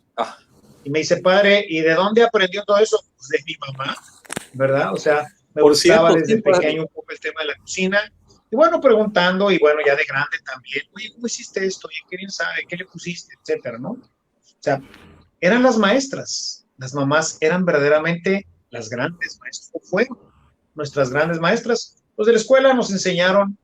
Y me dice, padre, ¿y de dónde aprendió todo eso? Pues de mi mamá, ¿verdad? O sea, me gustaba desde pequeño un poco el tema de la cocina. Y bueno, preguntando, y bueno, ya de grande también, oye, ¿cómo hiciste esto? Oye, ¿qué bien sabe? ¿Qué le pusiste? Etcétera, ¿no? O sea, eran las maestras. Las mamás eran verdaderamente las grandes maestras, o fueron nuestras grandes maestras. Los de la escuela nos enseñaron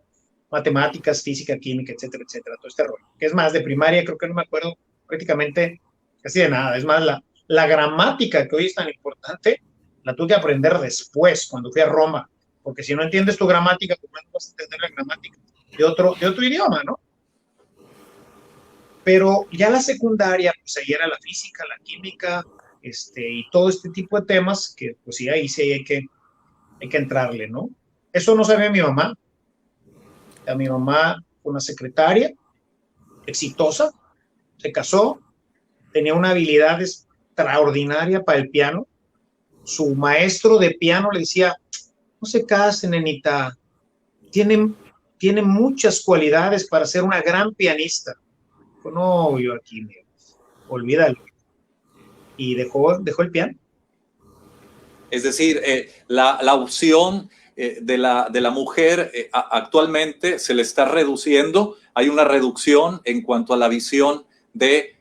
matemáticas, física, química, etcétera, etcétera, todo este rollo. Que es más, de primaria creo que no me acuerdo prácticamente casi de nada. Es más, la gramática que hoy es tan importante, la tuve que aprender después, cuando fui a Roma, porque si no entiendes tu gramática, pues no vas a entender la gramática de otro idioma, ¿no? Pero ya la secundaria, pues ahí era la física, la química, y todo este tipo de temas que, pues sí, ahí sí hay que entrarle, ¿no? Eso no sabía mi mamá. A mi mamá fue una secretaria exitosa, se casó, tenía una habilidad extraordinaria para el piano. Su maestro de piano le decía, no se case, nenita, tiene muchas cualidades para ser una gran pianista. No, yo aquí, olvídalo. Y dejó el piano. Es decir, la opción de la mujer actualmente se le está reduciendo. Hay una reducción en cuanto a la visión de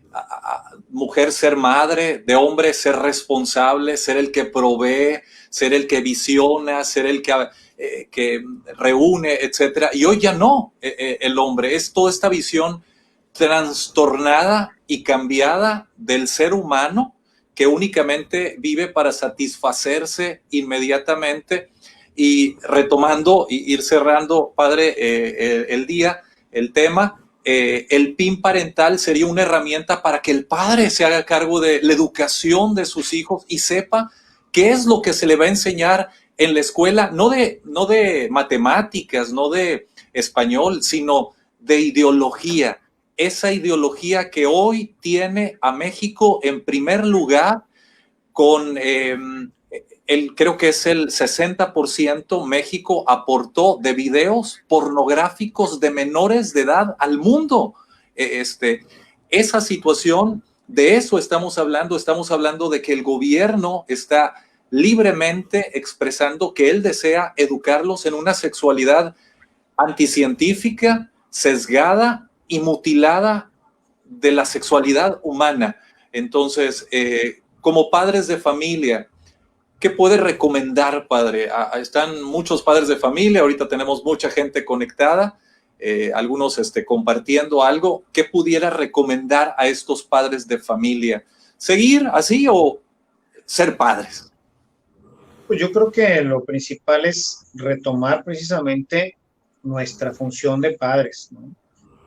mujer ser madre, de hombre ser responsable, ser el que provee, ser el que visiona, ser el que reúne, etcétera. Y hoy ya no, el hombre, es toda esta visión trastornada y cambiada del ser humano que únicamente vive para satisfacerse inmediatamente. Y retomando, y ir cerrando, padre, el día, el tema, el PIN parental sería una herramienta para que el padre se haga cargo de la educación de sus hijos y sepa qué es lo que se le va a enseñar en la escuela, no de matemáticas, no de español, sino de ideología. Esa ideología que hoy tiene a México en primer lugar con creo que es el 60%. México aportó de videos pornográficos de menores de edad al mundo. Esa situación, de eso estamos hablando de que el gobierno está libremente expresando que él desea educarlos en una sexualidad anticientífica, sesgada y mutilada de la sexualidad humana. Entonces, como padres de familia, ¿qué puede recomendar, padre? Están muchos padres de familia, ahorita tenemos mucha gente conectada, algunos compartiendo algo. ¿Qué pudiera recomendar a estos padres de familia? ¿Seguir así o ser padres? Pues yo creo que lo principal es retomar precisamente nuestra función de padres, ¿no?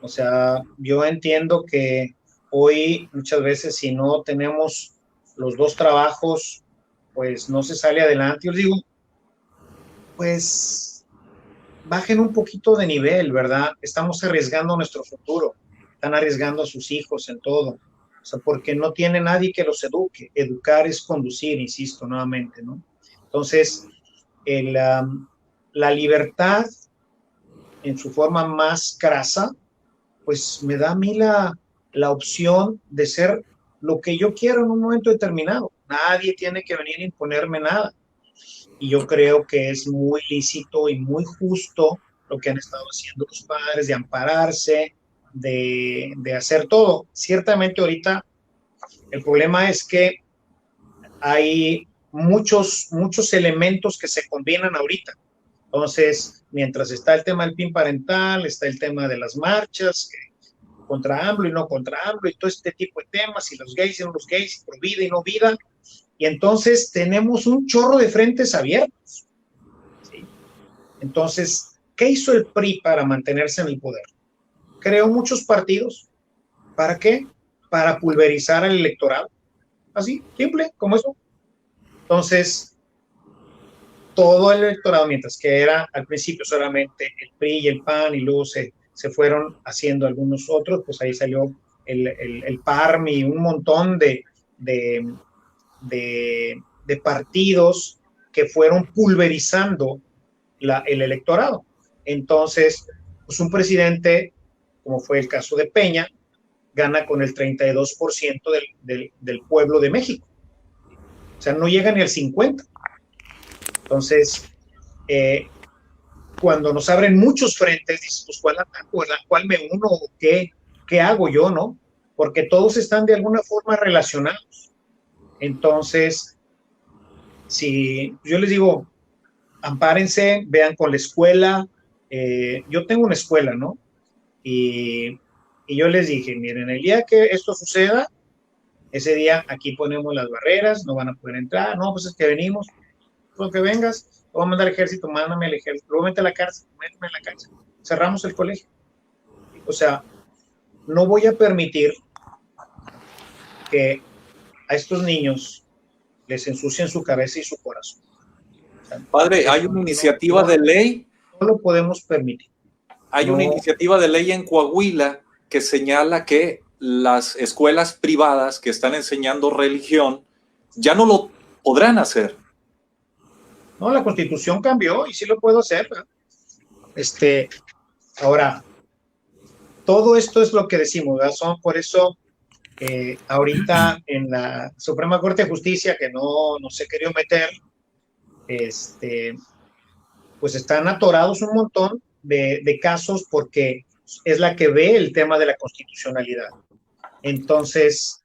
O sea, yo entiendo que hoy muchas veces si no tenemos los dos trabajos, pues no se sale adelante. Yo digo, pues bajen un poquito de nivel, ¿verdad? Estamos arriesgando nuestro futuro, están arriesgando a sus hijos en todo. O sea, porque no tiene nadie que los eduque. Educar es conducir, insisto nuevamente, ¿no? Entonces, el, la libertad en su forma más crasa, pues me da a mí la opción de ser lo que yo quiero en un momento determinado. Nadie tiene que venir a imponerme nada. Y yo creo que es muy lícito y muy justo lo que han estado haciendo los padres, de ampararse, de hacer todo. Ciertamente ahorita el problema es que hay muchos elementos que se combinan ahorita. Entonces, mientras está el tema del PIN parental, está el tema de las marchas, contra AMLO y no contra AMLO, y todo este tipo de temas, y los gays y no los gays, y por vida y no vida, y entonces tenemos un chorro de frentes abiertos. ¿Sí? Entonces, ¿qué hizo el PRI para mantenerse en el poder? Creó muchos partidos. ¿Para qué? Para pulverizar al electorado. Así, simple, como eso. Entonces, todo el electorado, mientras que era al principio solamente el PRI y el PAN, y luego se fueron haciendo algunos otros, pues ahí salió el PARM y un montón de, de partidos que fueron pulverizando el electorado. Entonces, pues un presidente, como fue el caso de Peña, gana con el 32% del pueblo de México. O sea, no llega ni al 50%. Entonces, cuando nos abren muchos frentes, dices, pues, ¿cuál ataco? ¿Cuál me uno? ¿Qué hago yo, no? Porque todos están de alguna forma relacionados. Entonces, si yo les digo, ampárense, vean con la escuela. Yo tengo una escuela, ¿no? Y yo les dije, miren, el día que esto suceda, ese día aquí ponemos las barreras, no van a poder entrar, no, pues es que venimos, lo que vengas, voy a mandar al ejército, mándame al ejército, luego mete a la cárcel, méteme en la cárcel, cerramos el colegio. O sea, no voy a permitir que a estos niños les ensucien su cabeza y su corazón. O sea, Padre, hay una iniciativa de ley. No lo podemos permitir. Hay una iniciativa de ley en Coahuila que señala que las escuelas privadas que están enseñando religión ya no lo podrán hacer. No, la Constitución cambió y sí lo puedo hacer, ¿verdad? Ahora, todo esto es lo que decimos, ¿verdad? Por eso, ahorita en la Suprema Corte de Justicia, que no se quería meter, pues están atorados un montón de casos porque es la que ve el tema de la constitucionalidad. Entonces,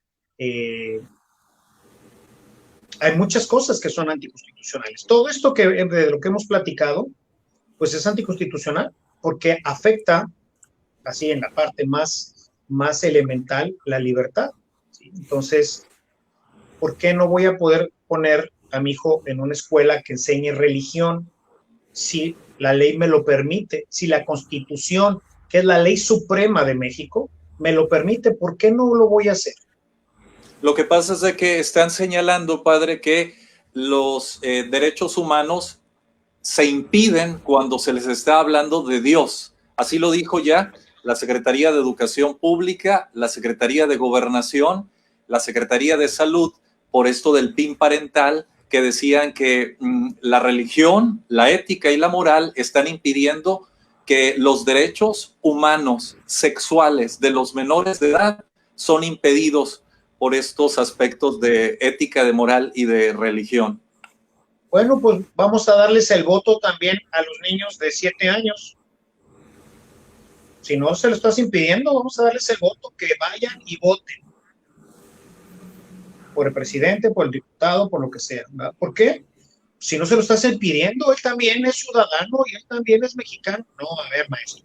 hay muchas cosas que son anticonstitucionales. Todo esto de lo que hemos platicado, pues es anticonstitucional porque afecta, así en la parte más elemental, la libertad. ¿Sí? Entonces, ¿por qué no voy a poder poner a mi hijo en una escuela que enseñe religión si la ley me lo permite? Si la Constitución, que es la ley suprema de México, me lo permite, ¿por qué no lo voy a hacer? Lo que pasa es de que están señalando, padre, que los derechos humanos se impiden cuando se les está hablando de Dios. Así lo dijo ya la Secretaría de Educación Pública, la Secretaría de Gobernación, la Secretaría de Salud, por esto del PIN parental, que decían que la religión, la ética y la moral están impidiendo que los derechos humanos sexuales de los menores de edad son impedidos por estos aspectos de ética, de moral y de religión. Bueno, pues vamos a darles el voto también a los niños de 7 años. Si no se lo estás impidiendo, vamos a darles el voto, que vayan y voten. Por el presidente, por el diputado, por lo que sea. ¿Verdad? ¿Por qué? Si no se lo estás impidiendo, él también es ciudadano y él también es mexicano. No, a ver, maestro.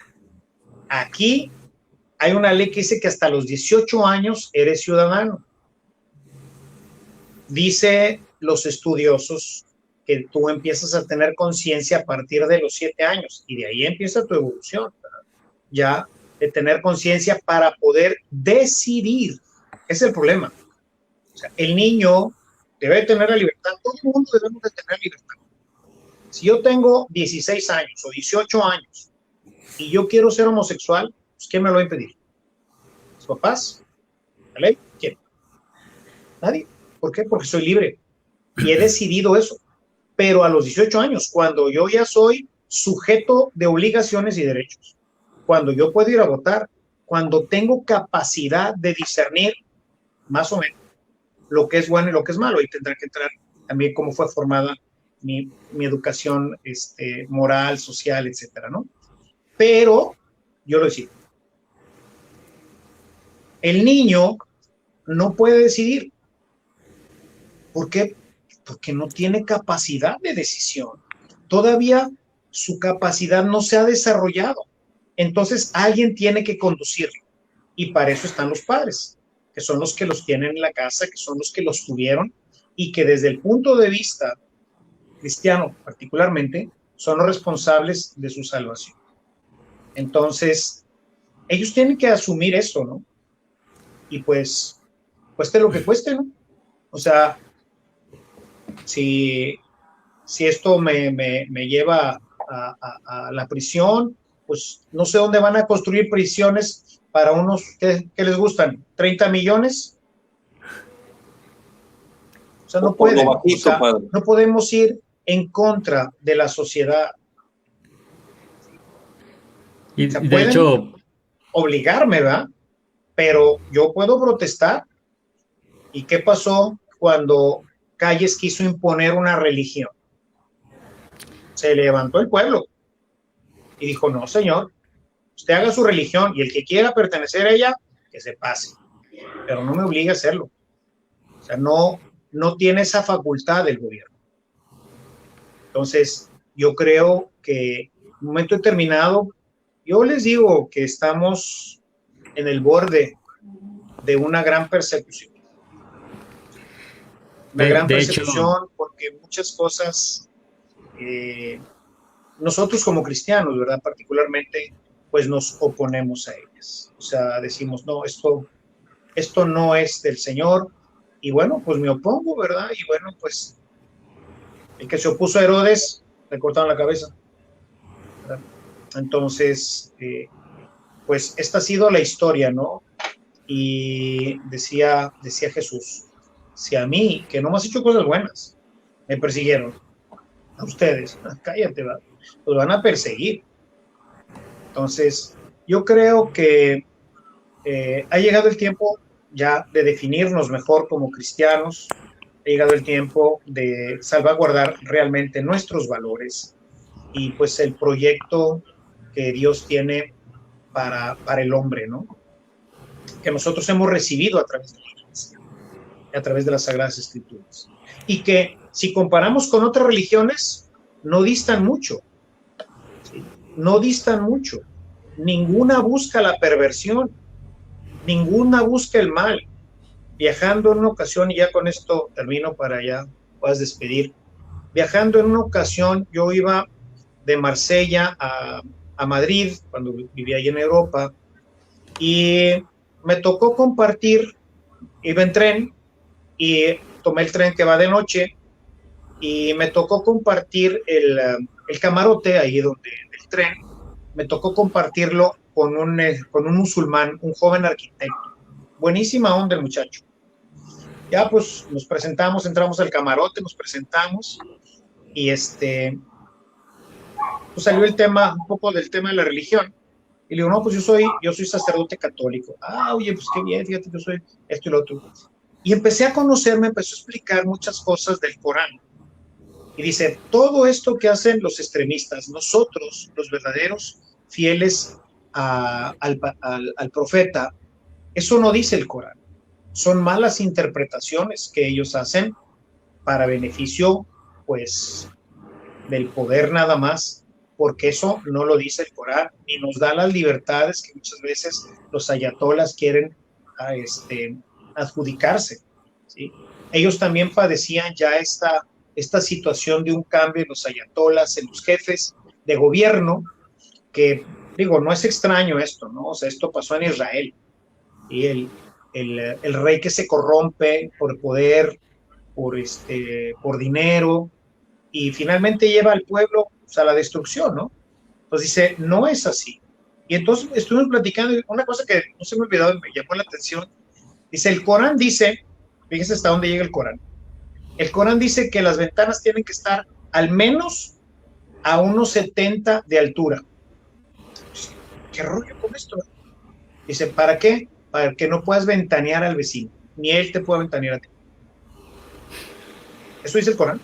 Aquí hay una ley que dice que hasta los 18 años eres ciudadano. Dice los estudiosos que tú empiezas a tener conciencia a partir de los 7 años y de ahí empieza tu evolución, ¿verdad? Ya de tener conciencia para poder decidir. Ese es el problema. O sea, el niño debe tener la libertad, todo el mundo debemos de tener libertad. Si yo tengo 16 años o 18 años y yo quiero ser homosexual, pues ¿quién me lo va a impedir? ¿Mis papás? ¿La ley? ¿Quién? Nadie. ¿Por qué? Porque soy libre y he decidido eso. Pero a los 18 años, cuando yo ya soy sujeto de obligaciones y derechos, cuando yo puedo ir a votar, cuando tengo capacidad de discernir más o menos lo que es bueno y lo que es malo, y tendrá que entrar también cómo fue formada mi educación moral, social, etcétera, ¿no? Pero yo lo decido. El niño no puede decidir. ¿Por qué? Porque no tiene capacidad de decisión. Todavía su capacidad no se ha desarrollado. Entonces alguien tiene que conducirlo. Y para eso están los padres, que son los que los tienen en la casa, que son los que los tuvieron y que desde el punto de vista cristiano particularmente son los responsables de su salvación. Entonces, ellos tienen que asumir eso, ¿no? Y pues, cueste lo que cueste, ¿no? O sea, si esto me lleva a la prisión, pues no sé dónde van a construir prisiones para unos que les gustan, 30 millones. O sea, no pueden. O sea, no podemos ir en contra de la sociedad. Y O sea, de hecho, obligarme, ¿verdad? Pero yo puedo protestar. ¿Y qué pasó cuando Calles quiso imponer una religión? Se levantó el pueblo y dijo, no, señor, usted haga su religión y el que quiera pertenecer a ella, que se pase, pero no me obligue a hacerlo. O sea, no tiene esa facultad del gobierno. Entonces, yo creo que en un momento determinado, yo les digo que estamos en el borde de una gran persecución. Una gran persecución, hecho, porque muchas cosas, nosotros como cristianos, ¿verdad? Particularmente, pues nos oponemos a ellas. O sea, decimos, no, esto no es del Señor. Y bueno, pues me opongo, ¿verdad? Y bueno, pues el que se opuso a Herodes, le cortaron la cabeza, ¿verdad? Entonces, pues esta ha sido la historia, ¿no? Y decía Jesús, si a mí, que no me has hecho cosas buenas, me persiguieron, a ustedes, cállate, ¿verdad? Los van a perseguir. Entonces, yo creo que ha llegado el tiempo ya de definirnos mejor como cristianos, ha llegado el tiempo de salvaguardar realmente nuestros valores y pues el proyecto que Dios tiene para el hombre, ¿no? Que nosotros hemos recibido a través de la Iglesia, a través de las Sagradas Escrituras. Y que si comparamos con otras religiones, no distan mucho, ¿sí? No distan mucho. Ninguna busca la perversión, ninguna busca el mal. Viajando en una ocasión, y ya con esto termino para ya puedas despedir, viajando en una ocasión, yo iba de Marsella a Madrid, cuando vivía allí en Europa, y me tocó compartir, iba en tren, y tomé el tren que va de noche, y me tocó compartir el camarote ahí donde el tren, me tocó compartirlo con un musulmán, un joven arquitecto. Buenísima onda el muchacho. Ya pues nos presentamos, entramos al camarote, nos presentamos y pues salió el tema, un poco del tema de la religión. Y le digo, no, pues yo soy sacerdote católico. Ah, oye, pues qué bien, fíjate que yo soy esto y lo otro. Y empecé a conocer, me empezó a explicar muchas cosas del Corán. Y dice, todo esto que hacen los extremistas, nosotros, los verdaderos fieles al profeta, eso no dice el Corán. Son malas interpretaciones que ellos hacen para beneficio, pues, del poder nada más, porque eso no lo dice el Corán, ni nos da las libertades que muchas veces los ayatolas quieren adjudicarse, ¿sí? Ellos también padecían ya esta situación de un cambio en los ayatolas, en los jefes de gobierno, que digo, no es extraño esto, ¿no? O sea, esto pasó en Israel. Y el rey que se corrompe por poder, por dinero, y finalmente lleva al pueblo, pues, a la destrucción, ¿no? Entonces dice, no es así. Y entonces estuvimos platicando, y una cosa que no se me olvidó, me llamó la atención. Dice, el Corán dice, fíjense hasta dónde llega el Corán. El Corán dice que las ventanas tienen que estar al menos a unos 70 de altura. ¿Qué rollo con esto? Dice, ¿para qué? Para que no puedas ventanear al vecino, ni él te pueda ventanear a ti. Eso dice el Corán.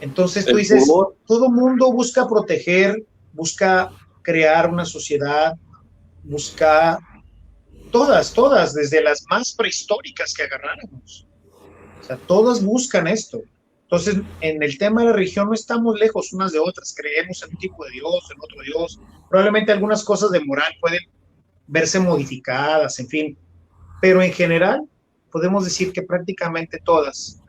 Entonces tú dices, todo mundo busca proteger, busca crear una sociedad, busca todas, desde las más prehistóricas que agarráramos. O sea, todas buscan esto. Entonces, en el tema de la religión no estamos lejos unas de otras. Creemos en un tipo de Dios, en otro Dios. Probablemente algunas cosas de moral pueden verse modificadas, en fin. Pero en general, podemos decir que prácticamente todas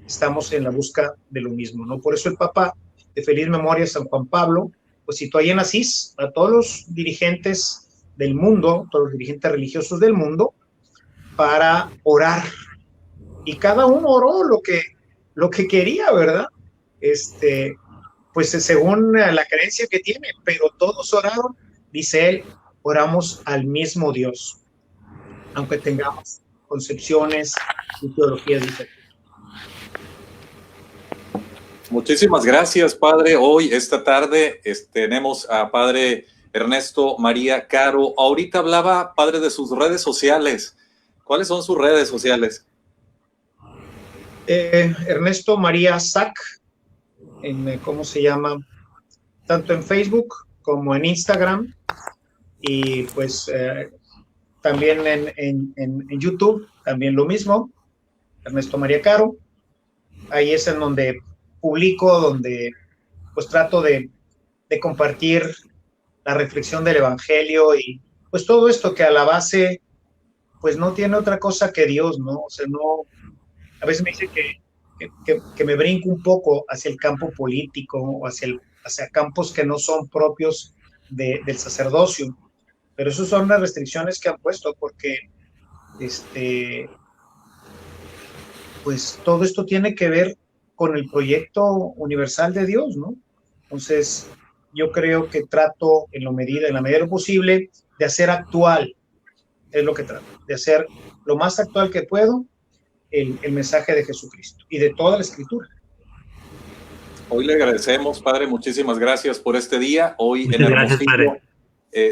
estamos en la busca de lo mismo, ¿no? Por eso el Papa, de feliz memoria, San Juan Pablo, pues citó ahí en Asís a todos los dirigentes del mundo, todos los dirigentes religiosos del mundo, para orar. Y cada uno oró lo que quería, ¿verdad? Pues según la creencia que tiene, pero todos oraron, dice él, oramos al mismo Dios, aunque tengamos concepciones y teologías diferentes. Muchísimas gracias, padre. Hoy, esta tarde, tenemos a padre Ernesto María Caro. Ahorita hablaba, padre, de sus redes sociales. ¿Cuáles son sus redes sociales? Ernesto María Sac, ¿cómo se llama? Tanto en Facebook como en Instagram, y pues también en YouTube, también lo mismo, Ernesto María Caro. Ahí es en donde publico, donde pues trato de compartir la reflexión del Evangelio y pues todo esto que a la base pues no tiene otra cosa que Dios, ¿no? O sea, no, a veces me dice que me brinco un poco hacia el campo político o hacia campos que no son propios del sacerdocio, pero esas son las restricciones que han puesto porque pues todo esto tiene que ver con el proyecto universal de Dios, ¿no? Entonces, yo creo que trato en la medida de lo posible de hacer actual, es lo que trato, de hacer lo más actual que puedo el mensaje de Jesucristo y de toda la Escritura. Hoy le agradecemos, padre, muchísimas gracias por este día. Hoy Muchas en gracias, Hermosillo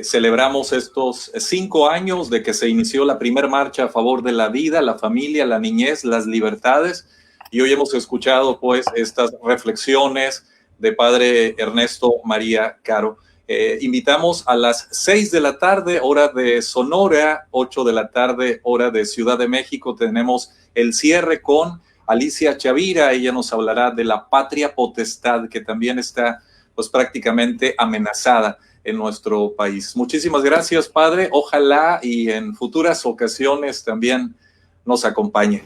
celebramos estos 5 años de que se inició la primera marcha a favor de la vida, la familia, la niñez, las libertades, y hoy hemos escuchado pues estas reflexiones de padre Ernesto María Caro. Invitamos a las 6 de la tarde, hora de Sonora, 8 de la tarde, hora de Ciudad de México, tenemos el cierre con Alicia Chavira. Ella nos hablará de la patria potestad, que también está pues prácticamente amenazada en nuestro país. Muchísimas gracias, padre. Ojalá y en futuras ocasiones también nos acompañe.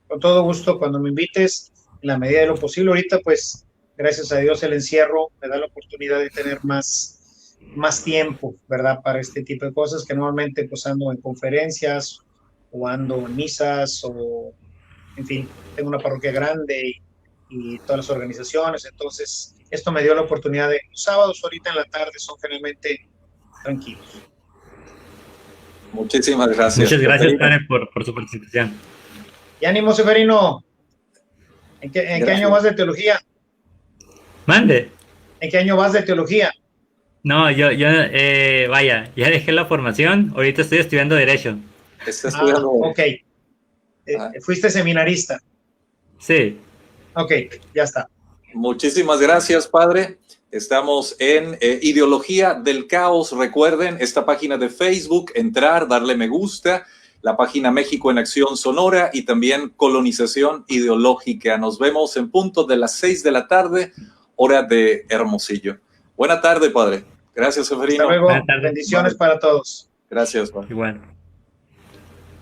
Con todo gusto, cuando me invites, en la medida de lo posible. Ahorita, pues, gracias a Dios, el encierro me da la oportunidad de tener más tiempo, ¿verdad? Para este tipo de cosas que normalmente pues ando en conferencias o ando en misas o, en fin, tengo una parroquia grande y todas las organizaciones. Entonces, esto me dio la oportunidad de los sábados, ahorita en la tarde, son generalmente tranquilos. Muchísimas gracias. Muchas gracias, padre, por su participación. Y ánimo, Seferino. ¿En qué año vas de teología? Mande. ¿En qué año vas de teología? No, yo vaya, ya dejé la formación, ahorita estoy estudiando Derecho. Está estudiando. Ok. ¿Fuiste seminarista? Sí. Ok, ya está. Muchísimas gracias, padre. Estamos en Ideología del Caos. Recuerden esta página de Facebook, entrar, darle me gusta, la página México en Acción Sonora y también Colonización Ideológica. Nos vemos en punto de las 6 de la tarde, hora de Hermosillo. Buena tarde, padre. Gracias, Seferino. Hasta luego. Bendiciones para todos. Gracias, padre. Igual.